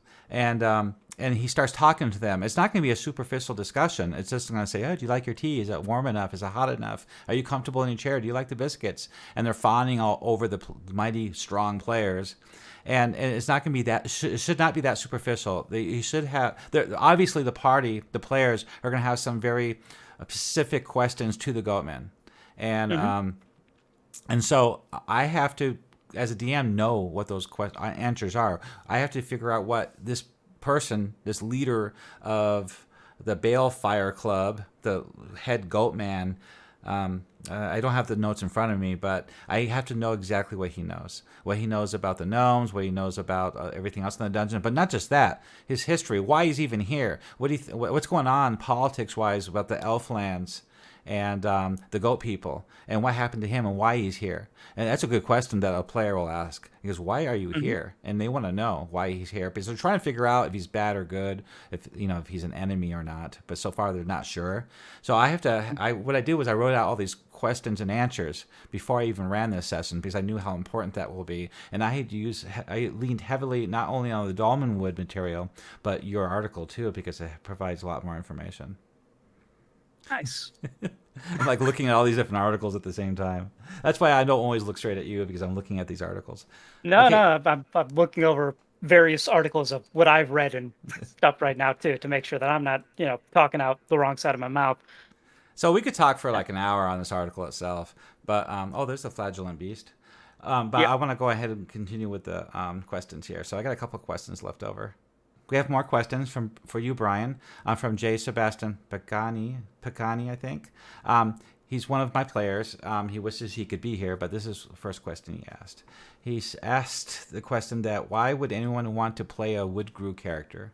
and he starts talking to them. It's not going to be a superficial discussion. It's just going to say, "Oh, do you like your tea? Is it warm enough? Is it hot enough? Are you comfortable in your chair? Do you like the biscuits?" And they're fawning all over the mighty strong players. And it's not going to be that. It should not be that superficial. You should have. Obviously, the party, the players are going to have some very specific questions to the Goatman, and Hmm. um, and so I have to, as a DM, know what those answers are. I have to figure out what this person, this leader of the Balefire Club, the head Goatman. I don't have the notes in front of me, but I have to know exactly what he knows. What he knows about the gnomes, what he knows about everything else in the dungeon, but not just that. His history, why he's even here, what's going on politics-wise about the Elflands and the goat people, and what happened to him and why he's here. And that's a good question that a player will ask. He goes, "Why are you Hmm. here?" And they want to know why he's here because they're trying to figure out if he's bad or good, if he's an enemy or not. But so far they're not sure. So I have to. What I did was I wrote out all these questions and answers before I even ran this session because I knew how important that will be. And I leaned heavily not only on the Dolmenwood material but your article too because it provides a lot more information. Nice. I'm like looking at all these different articles at the same time. That's why I don't always look straight at you because I'm looking at these articles. No, Okay, no, I'm looking over various articles of what I've read and stuff right now too to make sure that I'm not, talking out the wrong side of my mouth. so we could talk for like an hour on this article itself, but there's the flagellant beast. But Yep. I want to go ahead and continue with the questions here. So I got a couple of questions left over. We have more questions for you, Brian, from J. Sebastian Pagani, I think. He's one of my players. He wishes he could be here, but this is the first question he asked. He's asked the question that why would anyone want to play a Woodgrue character?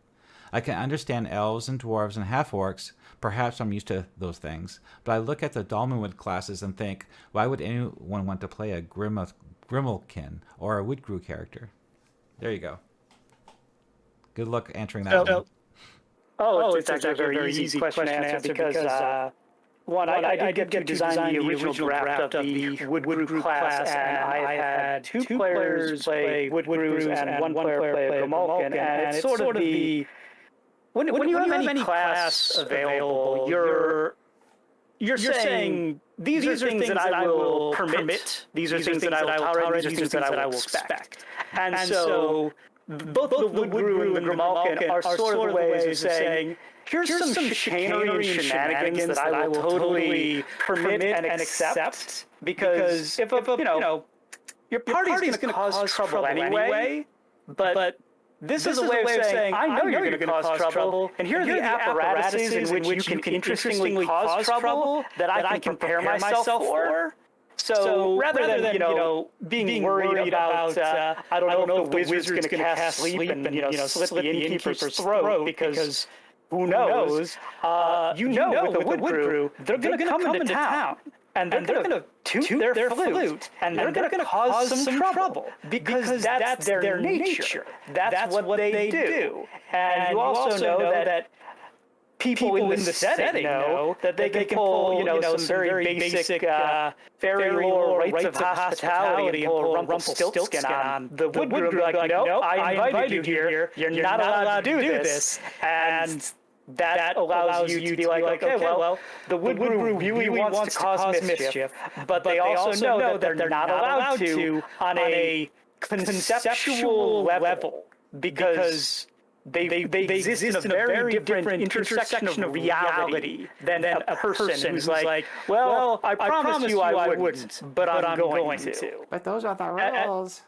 I can understand elves and dwarves and half-orcs. Perhaps I'm used to those things. But I look at the Dolmenwood classes and think, why would anyone want to play a Grimalkin or a Woodgrue character? There you go. Good luck answering that So, one. it's actually a very easy question to answer because, one, I did get to design the original draft of the Woodgrue class, and I had two players play Woodgrues and one player play Grimalkin, and it's sort of the when you have any class available, you're saying these are things that I will permit, these are things that I will tolerate, these are things that I will expect, and so both the Woodgrue and the Grimalkin are sort of the ways of saying, here's some chicanery and shenanigans that I will totally permit and accept, because if your party's going to cause trouble anyway, but this is a way of saying, I know you're going to cause trouble, and here are the apparatuses in which you can interestingly cause trouble that I can prepare myself for. So rather than being worried about I don't know if the wizard's going to cast sleep and slit the innkeeper's throat, because who knows? With the Woodgrue, they're going to come into town. And they're going to toot their flute, and they're going to cause some trouble, because that's their nature. That's what they do. And you also know that people in the setting know that they can pull, some very basic fairy lore rites of hospitality and pull Rumpelstiltskin on the Woodgrue. Like, no, I invited you here. You're not allowed to do this. And that allows you to be like, okay, well, the Woodgrue really wants to cause mischief, but they also know that they're not allowed to on a conceptual level, because they exist in a very different intersection of reality than a person who's like, well, I promise you I wouldn't, but I'm going to. But those are the rules.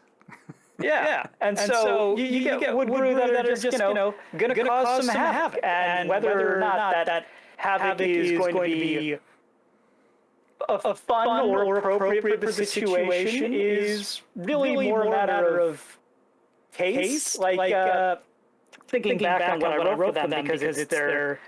Yeah, and so you get Woodgrue that are just going to cause some havoc, and whether or not that havoc is going to be a fun or appropriate for the situation is really more a matter of taste. Like thinking back on what I wrote for them, because it's their.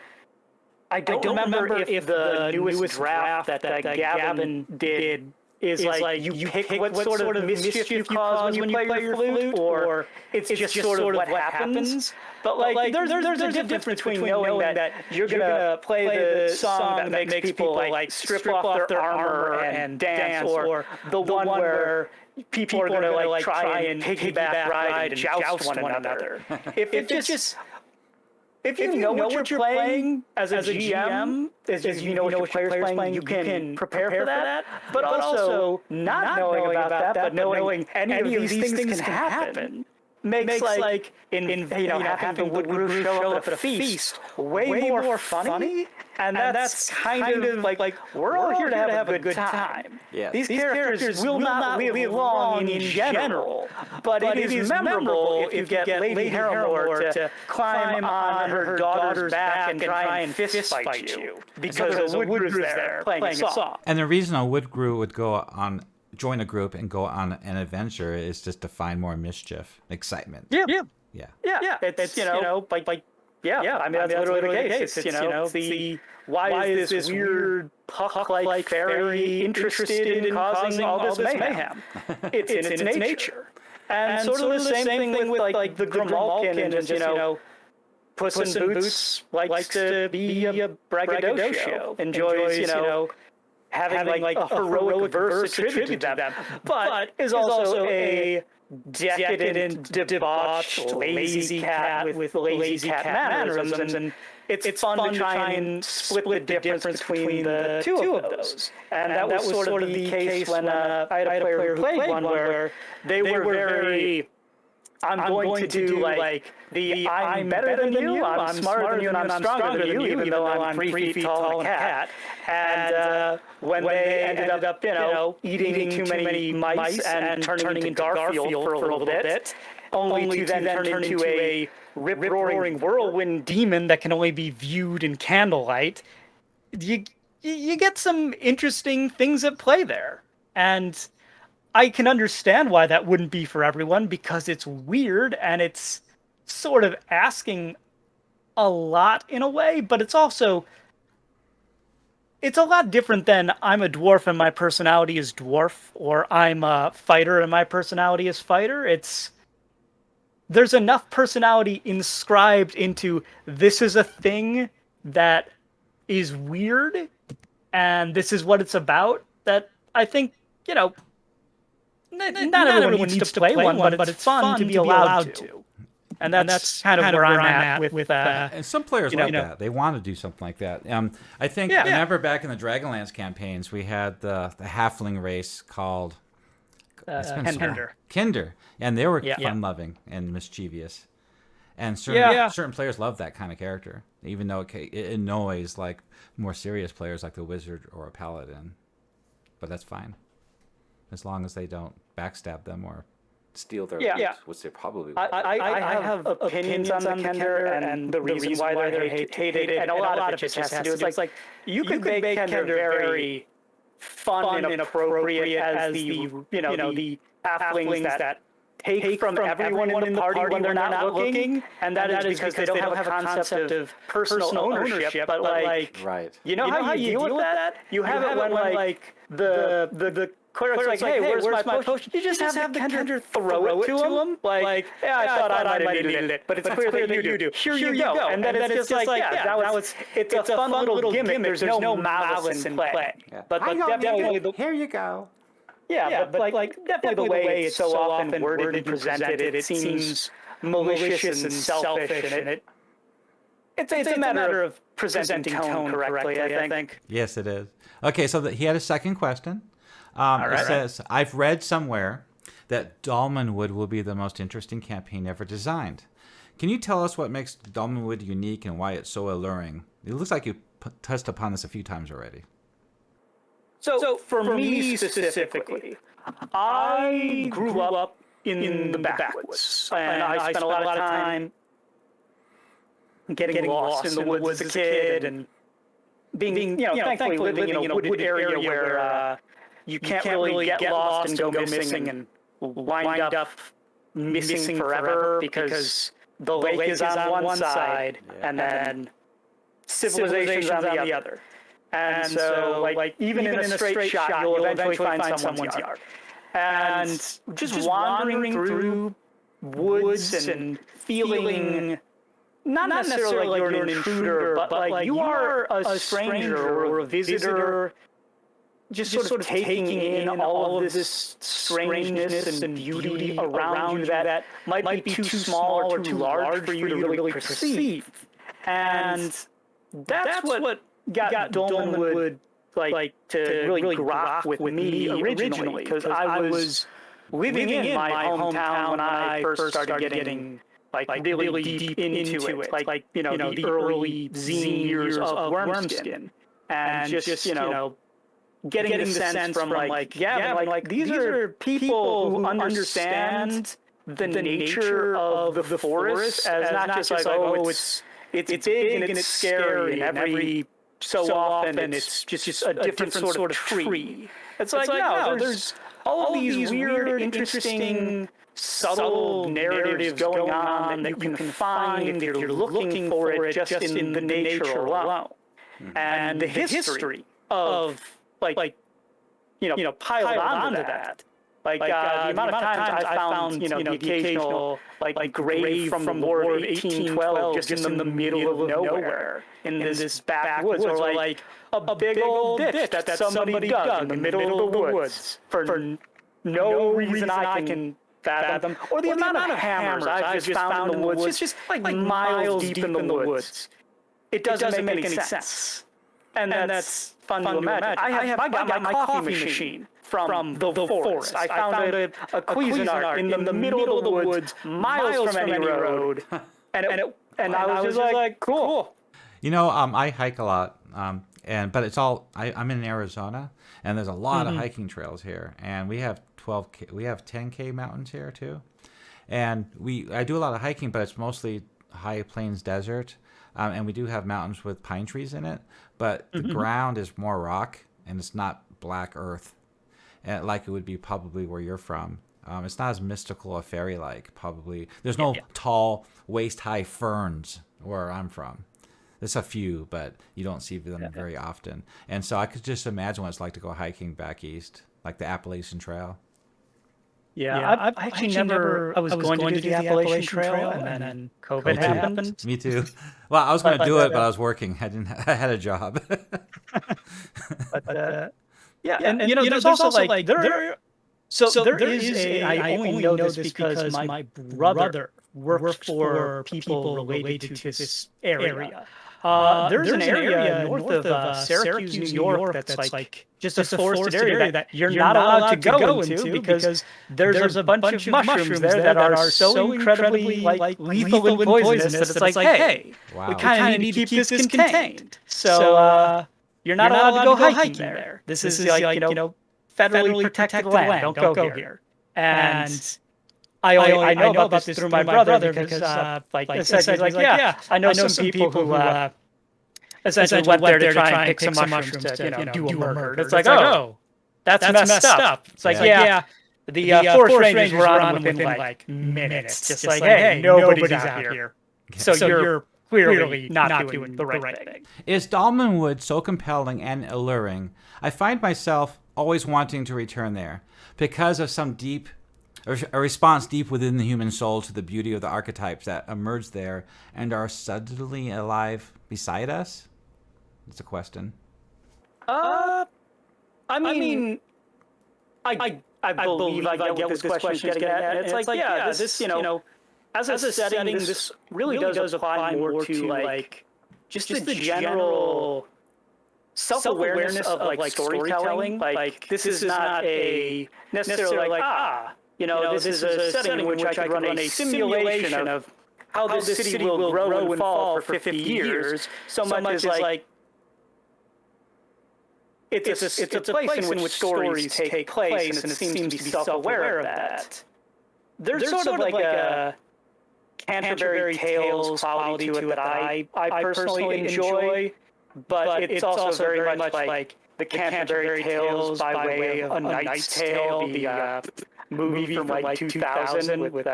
I don't remember if the newest draft that Gavin did is like you pick what sort of mischief you cause when you play your flute, or it's just sort of what happens. But like there's a difference between knowing that you're gonna play the song that makes people like strip off their armor and dance, or the one where people are gonna like try and piggyback ride and joust one another. If you know what you're playing as a GM, as you know what your player's playing, you can prepare for that. But also, not knowing about that, but knowing any of these things can happen, makes like in having the Woodgrue show up at a feast way more funny. And that's kind of like we're all here to have a good time. Yeah. These characters will not live long in general, but it is memorable if you get Lady Harrowmore to climb on her daughter's back and try and fist fight you, because the Woodgrue's there playing a song. And the reason a Woodgrue would join a group and go on an adventure is just to find more mischief, excitement. Yeah. It's Yeah, I mean that's literally the case. It's the why is this weird puck-like fairy interested in causing all this mayhem? It's in its nature. And sort of the same thing with like the Grimalkin, and just Puss in Boots likes to be a braggadocio, enjoys having like a heroic verse attributed to them, but is also a decadent, debauched, lazy cat with lazy cat mannerisms, and it's fun to try and split the difference between the two of those. And that was sort of the case when I had a player who played one where they were very, I'm going to do like the I'm better than you, I'm smarter than you, and I'm stronger than you, even though I'm 3 feet tall and a cat. And when they ended up, eating too many mice and turning into Garfield for a little bit, only to then turn into a rip-roaring whirlwind demon that can only be viewed in candlelight, you get some interesting things at play there. And I can understand why that wouldn't be for everyone, because it's weird and it's sort of asking a lot in a way, but it's also, it's a lot different than I'm a dwarf and my personality is dwarf, or I'm a fighter and my personality is fighter. There's enough personality inscribed into this is a thing that is weird and this is what it's about, that I think, not everyone needs to play one, but it's fun to be allowed to. And that's kind of where I'm at with and some players like that. They want to do something like that. I think, remember back in the Dragonlance campaigns, we had the halfling race called Kinder. Kinder. And they were fun-loving and mischievous. And Yeah. certain players love that kind of character, even though it annoys like more serious players like the wizard or a paladin. But that's fine, as long as they don't backstab them or steal their loot, which they probably will. I have opinions on the Kender and the reason why they're hated, and a lot of it just has to do with like you could make Kender very fun and appropriate as the the halflings that take from everyone in the party when they're not looking, and that is because they don't have a concept of personal ownership, but like Right. you know how you deal with that? You have it when like the Quirks like, hey, where's my potion? You just have the Kender throw it to him. Like, yeah, I thought I might have needed it, but it's clear that you do. Here you go. And then it's just like, now it's a fun little gimmick. There's no malice in play. Yeah. But definitely Here you go. Yeah, but like definitely the way it's so often worded and presented, it seems malicious and selfish, and it's a matter of presenting tone correctly, I think. Yes, it is. Okay, so he had a second question. It says, I've read somewhere that Dolmenwood will be the most interesting campaign ever designed. Can you tell us what makes Domingwood unique and why it's so alluring? It looks like you touched upon this a few times already. So for me specifically, I grew up in the backwoods, and I spent a lot of time getting lost in the woods as a kid, and being thankfully living in a wooded area where you can't really get lost and go missing and wind up missing forever because the lake is on one side and then civilization's on the other. And so, like even in a straight shot, you'll eventually find someone's yard. And just wandering through woods and feeling not necessarily like you're an intruder, but like you are a stranger or a visitor, just sort of taking in all of this strangeness and beauty around you that might be too small or too large for you to really perceive. And that's what got Dolmenwood like to really grok with me originally, because I was living in my hometown when I first started getting like really deep into it, like the early zine years of Wormskin, and just getting the sense from like these are people who understand the nature of the forest as not just like, oh, it's big and it's scary, and every so often it's just a different sort of tree. It's like no, there's all these weird, interesting, subtle narratives going on that you can find if you're looking for it just in the nature alone. And the history of piled onto that. Like the amount of times I found the occasional like grave from the War of 1812 just in the middle of nowhere in this backwoods, or like a big old ditch that somebody dug in the middle of the woods for no reason I can fathom, or the amount of hammers I've just found in the woods. It's just like miles deep in the woods. It doesn't make any sense, and that's fun to imagine. I got my coffee machine from the forest. I found a Cuisinart in the middle of the woods, miles from any road, and I was just like, cool. I hike a lot, but it's all I'm in Arizona, and there's a lot of hiking trails here, and we have 10K mountains here too, and I do a lot of hiking, but it's mostly high plains desert, and we do have mountains with pine trees in it, but the ground is more rock, and it's not black earth, like it would be probably where you're from. It's not as mystical or fairy-like, probably. There's no tall, waist-high ferns where I'm from. There's a few, but you don't see them very often. And so I could just imagine what it's like to go hiking back east, like the Appalachian Trail. Yeah, I actually never. I was going to do the Appalachian Trail, and then COVID happened. Me too. Well, I was going to do it, but I was working. I had a job. And there's also like there is a. I only know this because my brother worked for people related to this area. There's an area north of Syracuse, New York, that's like just a forested area that you're not allowed to go into because there's a bunch of mushrooms there that are so incredibly like lethal and poisonous that it's like, hey, we kind of need to keep this contained. So you're not allowed to go hiking there. This is like, federally protected land. Don't go here. And I know about this through my brother because essentially, yeah, I know some people who essentially went there to try and pick some mushrooms to do a murder. It's like, oh, that's messed up. It's like, yeah, the forest rangers were on them within like minutes. Just like, hey, nobody's out here. So you're clearly not doing the right thing. Is Dolmenwood so compelling and alluring? I find myself always wanting to return there because of a response deep within the human soul to the beauty of the archetypes that emerge there and are suddenly alive beside us? It's a question. I believe I get what this question is getting at. It's like, yeah, this, as a setting, this really does apply more to like just the general self-awareness of like storytelling. Like this is not a necessarily like, this is a setting in which I could run a simulation of how this city will grow and fall for 50 years. So much as like it's a place in which stories take place, and it seems to be self-aware of that. There's sort of like a Canterbury Tales quality to it that I personally enjoy, but it's also very much like the Canterbury Tales by way of A Knight's Tale, the movie from like 2000 with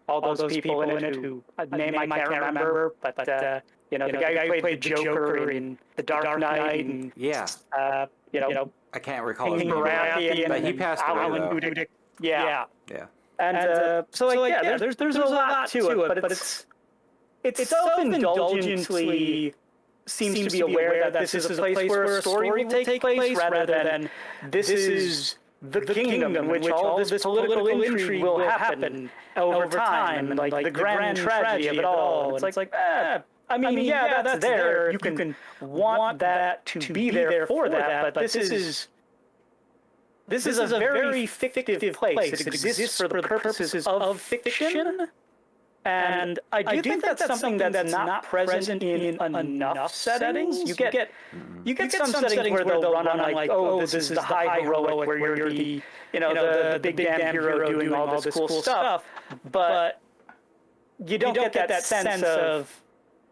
all those people in it who name I can't remember, but the guy who played the Joker in The Dark Knight, and I can't recall his name, but he passed away. Yeah. And so there's a lot to it, but it's self-indulgently seems to be aware that this is a place where a story will take place rather than this is the kingdom in which all this political intrigue will happen over time, and like the grand tragedy of it all. It's like, that's there. You can want that to be there for that, but this is a very fictive place. It exists for the purposes of fiction. And I do think that's something that's not present in enough settings. You get some settings where they'll run on like, oh, this is the high heroic where you're the big damn hero doing all this cool stuff, but you don't get that sense of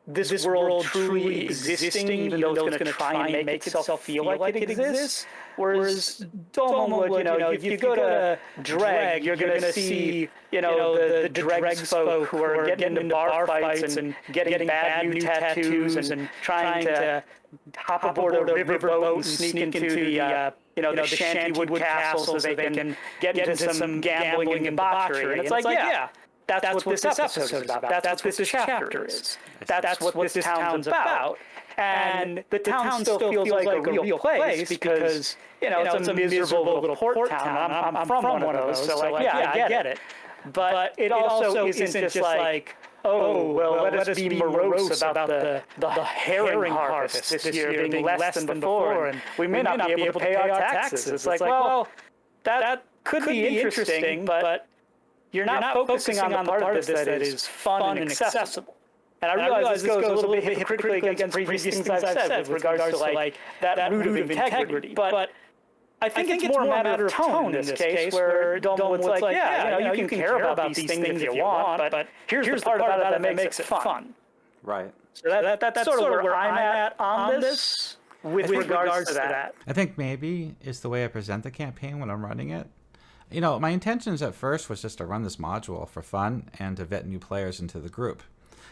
this world truly existing, even though it's going to try and make itself feel like it exists. Whereas Domingwood, if you go to Dreg, you're going to see, the Dregs folk who are getting into bar fights and getting bad new tattoos and trying to hop aboard a riverboat and sneak into the Shantywood castle so they can get into some gambling and debauchery. And it's like, yeah. That's what this episode is about. That's what this chapter is. That's what this town's about. And the town still feels like a real place because, it's a miserable little port town. I'm from one of those, so I get it. But it also isn't just like, oh, well, let us be morose about the herring harvest this year being less than before, and we may not be able to pay our taxes. It's like, well, that could be interesting, but you're not focusing on the part of this that is fun and accessible. And I realize this goes a little bit hypocritically against previous things I've said with regards to like that root of integrity. But I think it's more a matter of tone in this case, where Dolmenwood's like, you can care about these things if you want, but here's the part about it that makes it fun. Right. So that's sort of where I'm at on this with regards to that. I think maybe it's the way I present the campaign when I'm running it. My intentions at first was just to run this module for fun and to vet new players into the group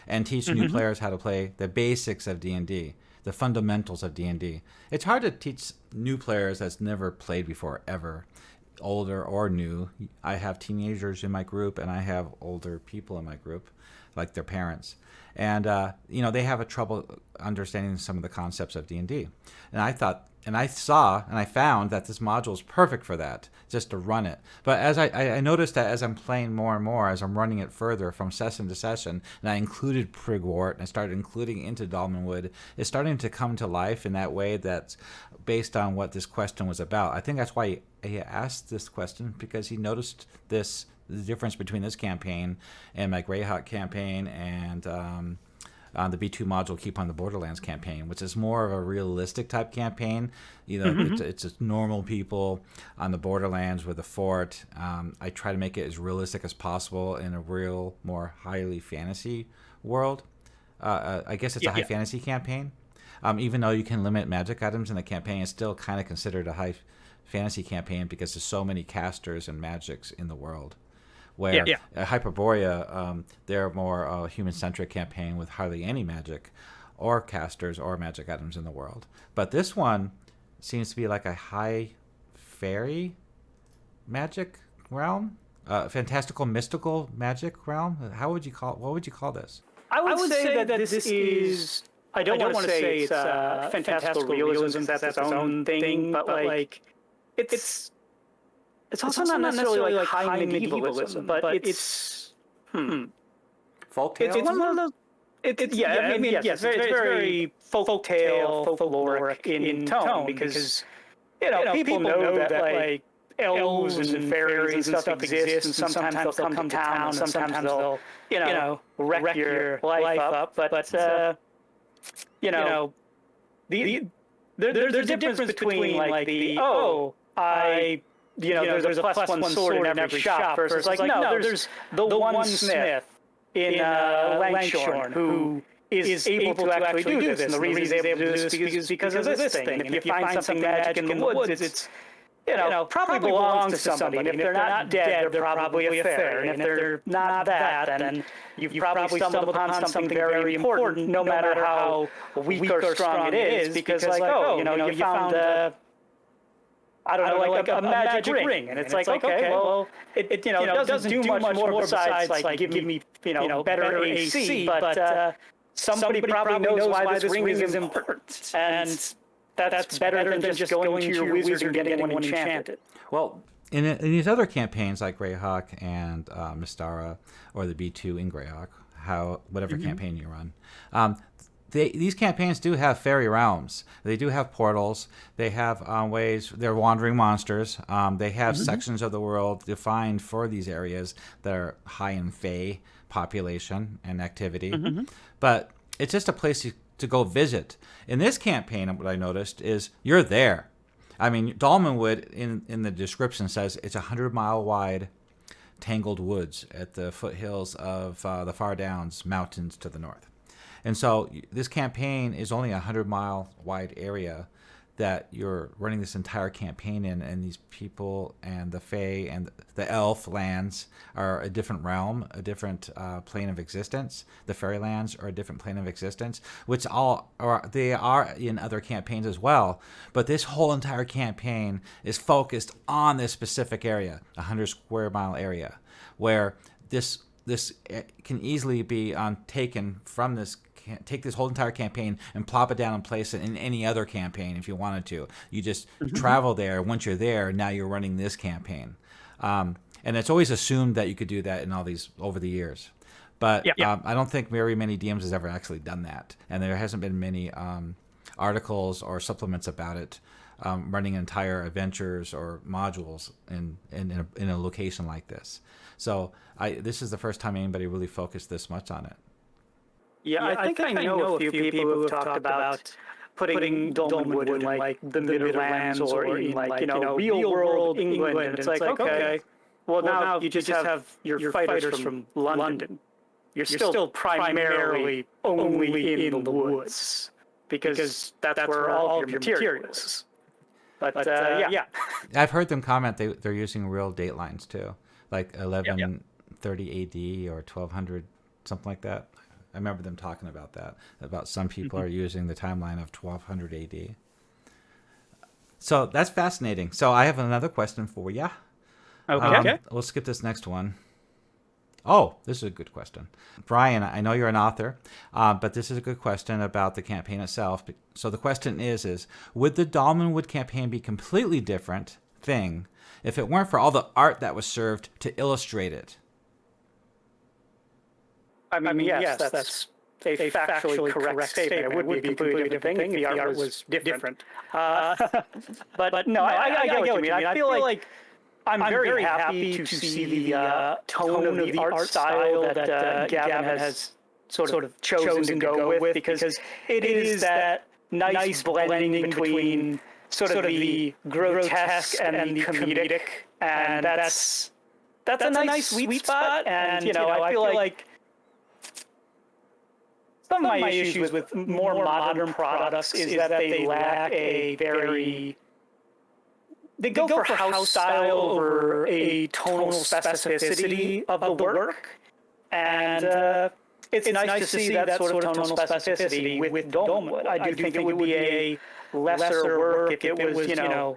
and teach new players how to play the basics of D&D, the fundamentals of D&D. It's hard to teach new players that's never played before, ever, older or new. I have teenagers in my group, and I have older people in my group, like their parents. And, they have a trouble understanding some of the concepts of D&D. And I thought and I found that this module is perfect for that, just to run it. But as I noticed that as I'm playing more and more, as I'm running it further from session to session, and I included Prigwort, and I started including into Dolmenwood, it's starting to come to life in that way that's based on what this question was about. I think that's why he asked this question, because he noticed the difference between this campaign and my Greyhawk campaign and the B2 module Keep on the Borderlands campaign, which is more of a realistic type campaign. You know, it's just normal people on the Borderlands with a fort. I try to make it as realistic as possible in a real, more highly fantasy world. I guess it's a high fantasy campaign. Even though you can limit magic items in the campaign, it's still kind of considered a high fantasy campaign because there's so many casters and magics in the world. Where Hyperborea, they're more a human-centric campaign with hardly any magic or casters or magic items in the world. But this one seems to be like a high fairy magic realm, fantastical mystical magic realm. What would you call this? I would say that this is. I don't want to say it's fantastical realism. That's its own thing, but like it's also not necessarily like high medievalism, but it's Folktale. It's one of those. It's very folktale, folkloric in tone because people know that like elves and fairies and stuff exist, and sometimes they'll come to town, and sometimes they'll wreck your life up. But there's a difference between like there's a +1 sword in every shop versus like no, there's the one smith in Langshorn who is able to actually do this, and the reason he's able to do this is because of this thing. And if you find something magic in the woods, it's probably belongs to somebody. And if they're not dead, they're probably a fairy. And if they're not that, then you've probably stumbled upon something very important, no matter how weak or strong it is, because you found I don't know, like a magic ring. And it's like, okay, well, it doesn't do much more besides like give me, better AC, but somebody probably knows why this ring is important. And that's better than just going to your wizard and getting one enchanted. Well, in these other campaigns like Greyhawk and Mystara, or the B2 in Greyhawk, whatever campaign you run, these campaigns do have fairy realms. They do have portals. They have ways. They're wandering monsters. They have sections of the world defined for these areas that are high in fae population and activity. But it's just a place to go visit. In this campaign, what I noticed is you're there. I mean, Dolmenwood in the description says it's 100-mile wide, tangled woods at the foothills of the Far Downs mountains to the north. And so this campaign is only a 100-mile wide area that you're running this entire campaign in, and these people and the fae and the elf lands are a different realm, a different plane of existence. The fairy lands are a different plane of existence, which they are in other campaigns as well. But this whole entire campaign is focused on this specific area, a 100-square-mile area, where this can easily be taken from this. Take this whole entire campaign and plop it down and place it in any other campaign if you wanted to. You just travel there. Once you're there, now you're running this campaign. And it's always assumed that you could do that in all these over the years. But I don't think very many DMs has ever actually done that. And there hasn't been many articles or supplements about it running entire adventures or modules in a location like this. So this is the first time anybody really focused this much on it. Yeah, I think I know a few people who have talked about putting Domingwood in like the Midlands or in like real world England. And it's like, okay, well now you just have your fighters from London. You're still primarily only in the woods because that's where all of your materials is. But yeah, I've heard them comment they're using real date lines too, like 1130 AD or 1200, something like that. I remember them talking about that, about some people are using the timeline of 1200 AD. So that's fascinating. So I have another question for you. Okay. We'll skip this next one. Oh, this is a good question. Brian, I know you're an author, but this is a good question about the campaign itself. So the question is would the Dolmenwood campaign be a completely different thing if it weren't for all the art that was served to illustrate it? I mean, yes, that's a factually correct statement. It would be a completely different thing if the art was different. But no, I get what you mean. I feel like I'm very happy to see the tone of the art style that Gavin has sort of chosen to go with, because it is that nice blending between sort of the grotesque and the comedic, and that's a nice sweet spot. And I feel like some of my issues with more modern products is that they lack a very... They go for house style over a tonal specificity of the work. And it's nice to see that sort of tonal specificity with Dolmenwood. I do think it would be a lesser work if it was,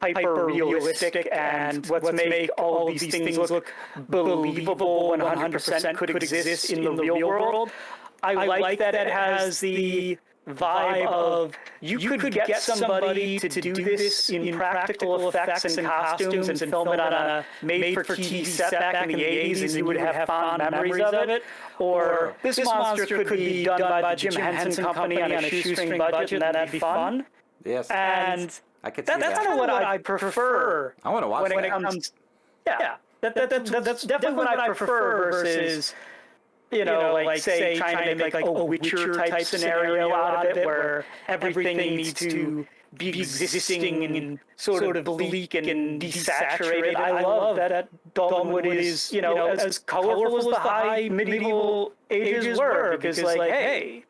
hyper-realistic and let's make all of these things look believable and 100% could exist in the real world. I like that it has the vibe of you could get somebody to do this in practical effects and costumes and film it on a made-for-TV set back in the 80s, and you would have fond memories of it. Or this monster could be done by the Jim Henson Company on a shoestring budget, and that'd be fun. Yes. And I could see that's kind of what I prefer. I want to watch when it comes. Yeah, that's definitely what I prefer versus, like say trying to make like a Witcher type scenario out of it, where everything needs to be existing and sort of bleak and desaturated. I love that Dolmenwood is, as colorful as the high medieval ages were, because like, hey,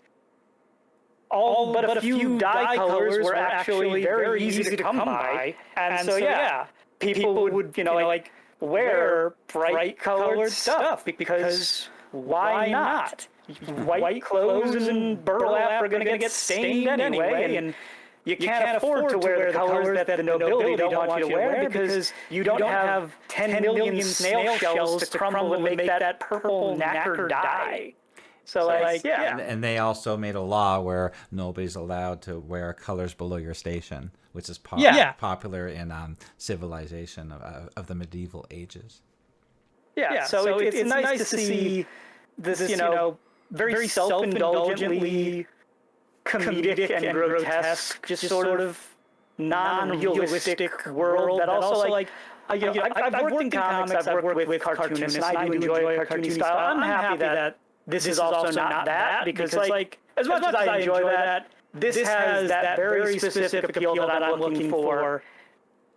all but a few dye colors were actually very easy to come by, and so yeah, people would wear bright colored stuff because why not? White clothes and burlap are going to get stained anyway, and you can't afford to wear the colors that the nobility don't want you to wear because you don't have 10 million snail shells to crumble and make that purple nacre dye. So yeah. And they also made a law where nobody's allowed to wear colors below your station, which is popular in civilization of the medieval ages. Yeah, so it's nice to see this, very self-indulgently comedic and grotesque, just sort of non-realistic world that also like, I've worked in comics, I've worked with cartoonists, and I do enjoy cartoony style. I'm happy that this is also not that, because like, as much as I enjoy that, this has that very specific appeal that I'm looking for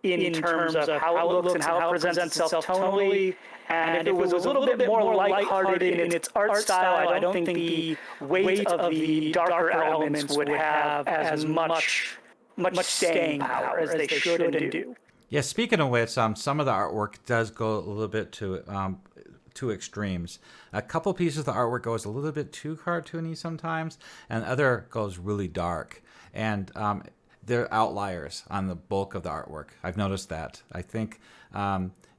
in terms of how it looks and how it presents itself tonally. And if it was a little bit more lighthearted in its art style, I don't think the weight of the darker elements would have as much staying power as they should and do. Yeah, speaking of which, some of the artwork does go a little bit to extremes. A couple pieces of the artwork goes a little bit too cartoony sometimes, and other goes really dark. And they're outliers on the bulk of the artwork. I've noticed that. I think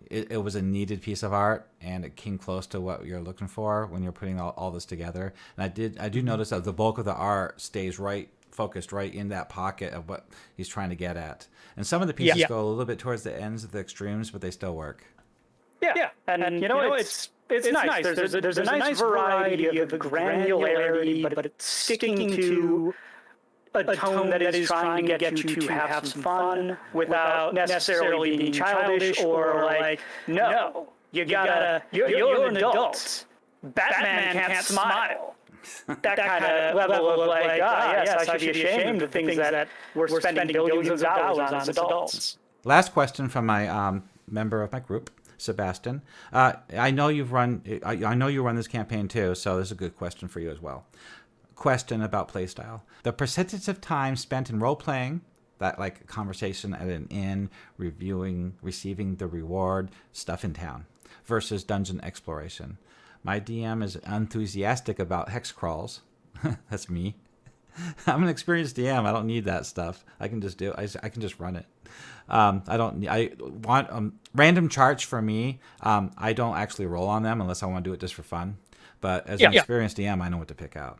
it was a needed piece of art, and it came close to what you're looking for when you're putting all this together. And I do notice that the bulk of the art stays focused right in that pocket of what he's trying to get at. And some of the pieces go a little bit towards the ends of the extremes, but they still work. Yeah, and it's nice. There's a nice variety of the granularity, but it's sticking to a tone that is trying to get you to have some fun without necessarily being childish or like, no, you're an adult. Batman can't smile. That kind of level of like, yes, I should be ashamed of things that we're spending billions of dollars on as adults. Last question from my member of my group, Sebastian. I know you run this campaign too, so this is a good question for you as well. Question about playstyle. The percentage of time spent in role-playing, that like conversation at an inn, receiving the reward, stuff in town, versus dungeon exploration. My DM is enthusiastic about hex crawls. That's me. I'm an experienced DM. I don't need that stuff. I can just do it. I can just run it. I want random charts for me. I don't actually roll on them unless I want to do it just for fun. But as an experienced DM, I know what to pick out,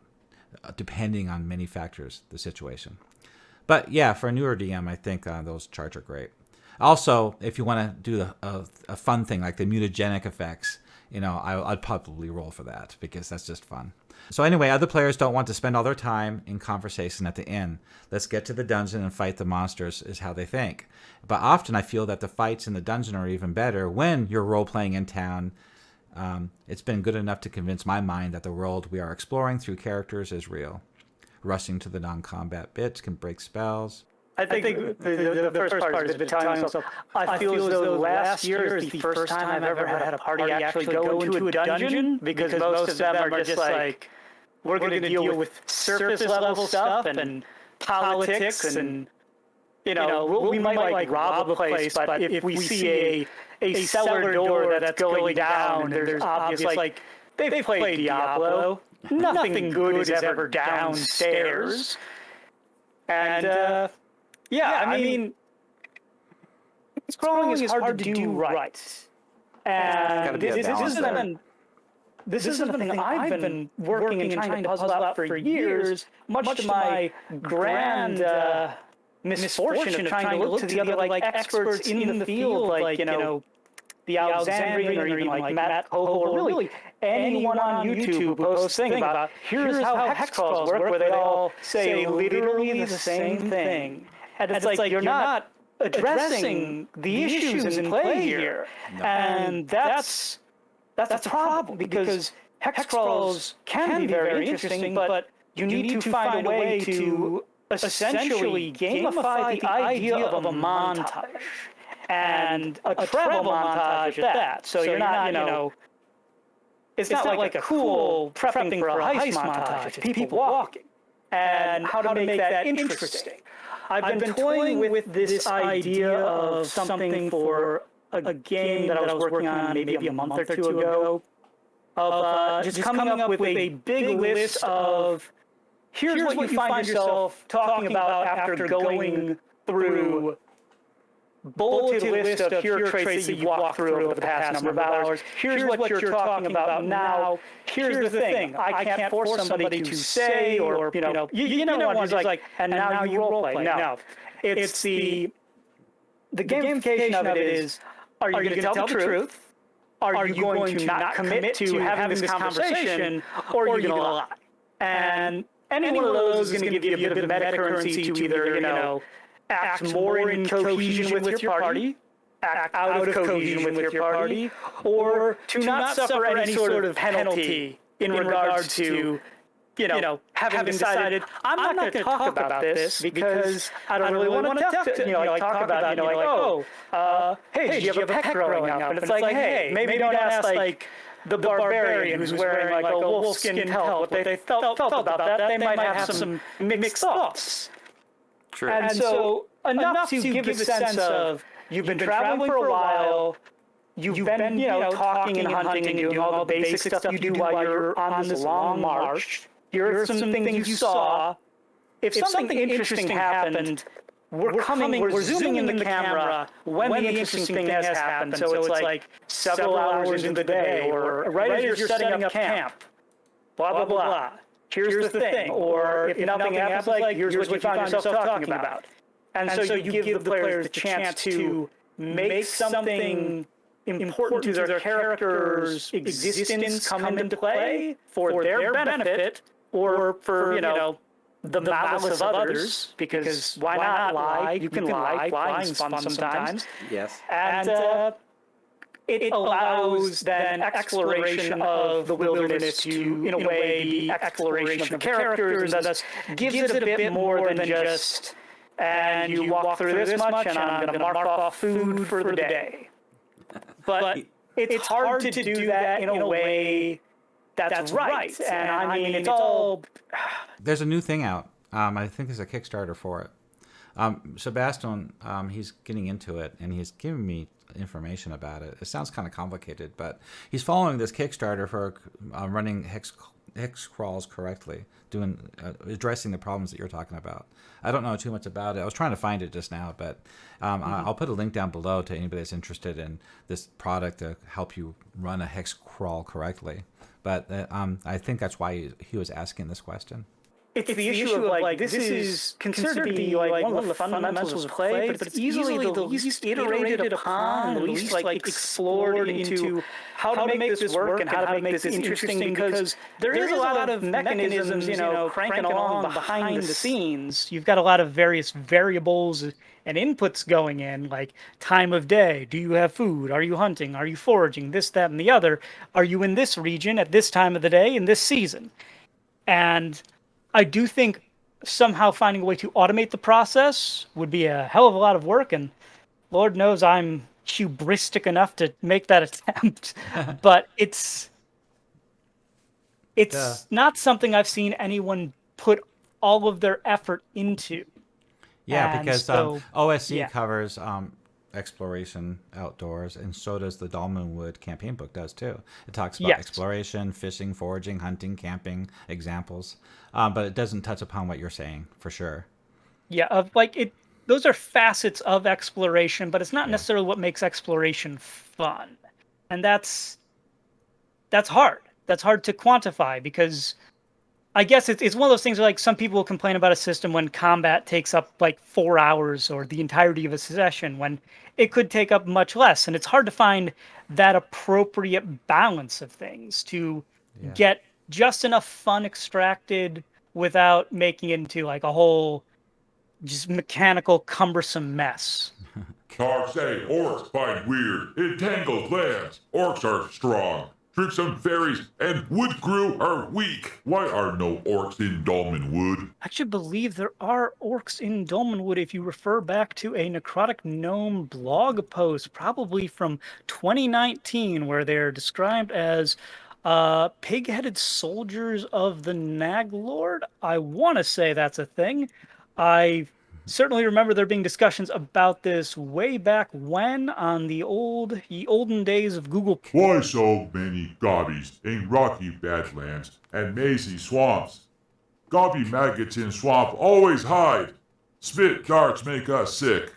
depending on many factors, the situation. But yeah, for a newer DM, I think those charts are great. Also, if you want to do a fun thing like the mutagenic effects, I'd probably roll for that because that's just fun. So anyway, other players don't want to spend all their time in conversation at the inn. Let's get to the dungeon and fight the monsters is how they think. But often I feel that the fights in the dungeon are even better when you're role-playing in town. It's been good enough to convince my mind that the world we are exploring through characters is real. Rushing to the non-combat bits can break spells. I think the first part is a bit telling myself, I feel as though last year is the first time I've ever had a party actually go into a dungeon, because most of them are just like, we're going to deal with surface level stuff and politics and, we might like rob a place, but if we see a cellar door that's going down, there's obvious, like, they've played Diablo. Nothing good is ever downstairs. And, yeah, I mean, scrolling is hard to do right. And this is something I've been working and trying to puzzle out for years, much to my grand misfortune of trying to look to the other like experts in the field, like, the Alexandrian or even like Matt Hobo, or really anyone on YouTube who posts a thing about, here's how hex crawls work, where they all say literally the same thing. And it's like, you're not addressing the issues in play here. No. And that's a problem, because hex crawls can be very interesting, but you need to find a way to essentially gamify the idea of a montage. And a travel montage at that. So you're not, it's not like a cool prepping for a heist montage. It's people walking. And how to make that interesting. I've been toying with this idea of something for a game that I was working on maybe a month or two ago, of just coming up with a big list of, here's what you find yourself talking about after going through bulleted list of hero traits that you've walked through over the past number of hours. Here's what you're talking about now. Here's the thing. I can't force somebody to say, or, you know what it's like, and now you roleplay. No. It's the gamification of it is, are you going to tell the truth? Are you going to not commit to having this conversation, or are you going to lie? And any one of those is going to give you a bit of meta currency to either, act more in cohesion with your party, act out of cohesion with your party, or to not suffer any sort of penalty in regards to, having decided, I'm not going to talk about this because I don't really want to talk about, hey, do you have a pet growing up? And it's like, hey, maybe don't ask, like, the barbarian who's wearing, like, a wolfskin pelt, what they felt about that. They might have some mixed thoughts. True. And so enough to give a sense of, you've been traveling for a while, you've been, talking and hunting and doing all the basic stuff you do while you're on this long march. Here are some things you saw. If something interesting happened, we're zooming in the camera when the interesting thing has happened. So it's like several hours into the day, or right as you're setting up camp, blah, blah, blah. Here's the thing. Or if nothing happens, like, here's what you find yourself talking about. And so you give the players the chance to make something important to their character's existence come into play for their benefit, or for, the malice of others, because why not lie? You can lie. Lying's fun sometimes. Yes. And it allows then exploration of the wilderness to, in a way, be exploration of the characters, and thus gives it a bit more than just, and you walk through this much, and I'm going to mark off food for the day. But it's hard to do that in a way that's right. And I mean, it's all... There's a new thing out. I think there's a Kickstarter for it. Sebastian, he's getting into it, and he's giving me information about it. It sounds kind of complicated, but he's following this Kickstarter for running hex crawls correctly, addressing the problems that you're talking about. I don't know too much about it. I was trying to find it just now, but I'll put a link down below to anybody that's interested in this product to help you run a hex crawl correctly. But I think that's why he was asking this question. It's the issue of like this is considered to be like one of the fundamentals of play, but it's easily the least iterated upon, the least like explored into how to make this work and how to make this interesting, because there is a lot of mechanisms, cranking along behind the scenes. You've got a lot of various variables and inputs going in, like time of day. Do you have food? Are you hunting? Are you foraging? This, that, and the other. Are you in this region at this time of the day in this season? And I do think somehow finding a way to automate the process would be a hell of a lot of work, and Lord knows I'm hubristic enough to make that attempt. But it's not something I've seen anyone put all of their effort into. Yeah, And because so, OSC covers exploration outdoors, and so does the Dolmenwood campaign book does too. It talks about exploration, fishing, foraging, hunting, camping, examples, but it doesn't touch upon what you're saying for sure. Yeah, those are facets of exploration, but it's not necessarily what makes exploration fun. And that's hard. That's hard to quantify, because I guess it's one of those things where, like, some people will complain about a system when combat takes up like 4 hours or the entirety of a session, when it could take up much less. And it's hard to find that appropriate balance of things to get just enough fun extracted without making it into like a whole just mechanical, cumbersome mess. Tarks say orcs find weird, entangled lands. Orcs are strong. Tricks and fairies and Woodgrue are weak. Why are no orcs in Domingwood? I actually believe there are orcs in Domingwood if you refer back to a Necrotic Gnome blog post, probably from 2019, where they're described as pig-headed soldiers of the Naglord. I want to say that's a thing. I certainly remember there being discussions about this way back when, on the olden days of Google. Why so many gobbies in rocky badlands and mazy swamps? Gobby maggots in swamp always hide. Spit darts make us sick.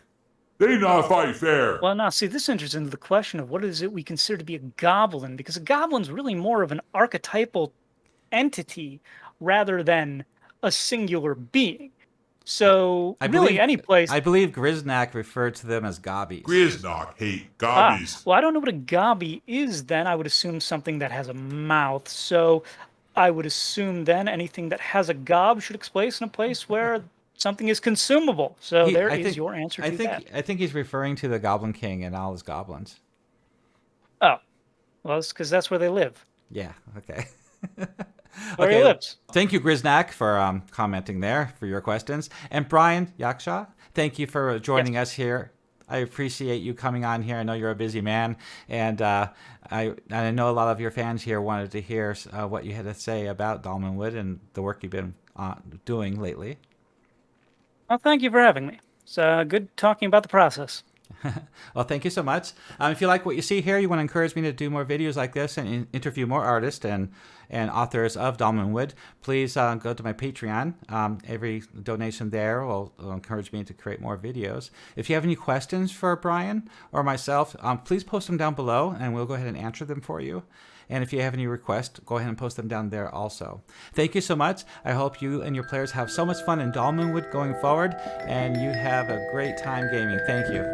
They not fight fair. Well, now, see, this enters into the question of what is it we consider to be a goblin, because a goblin's really more of an archetypal entity rather than a singular being. So, any place. I believe Grisnak referred to them as gobbies. Grisnak hate gobbies. Well, I don't know what a gobby is then. I would assume something that has a mouth. So I would assume then anything that has a gob should take place in a place where something is consumable. So your answer to that. I think he's referring to the Goblin King and all his goblins. Oh, well, it's because that's where they live. Yeah, okay. Where he lives. Thank you, Grisnak, for commenting there for your questions. And Brian Yaksha, thank you for joining us here. I appreciate you coming on here. I know you're a busy man, and I know a lot of your fans here wanted to hear what you had to say about Dolmenwood and the work you've been doing lately. Well, thank you for having me. It's good talking about the process. Well, thank you so much. If you like what you see here, you want to encourage me to do more videos like this and interview more artists and authors of Dolmenwood, please go to my Patreon. Every donation there will encourage me to create more videos. If you have any questions for Brian or myself, please post them down below and we'll go ahead and answer them for you. And if you have any requests, go ahead and post them down there also. Thank you so much. I hope you and your players have so much fun in Dolmenwood going forward, and you have a great time gaming. Thank you.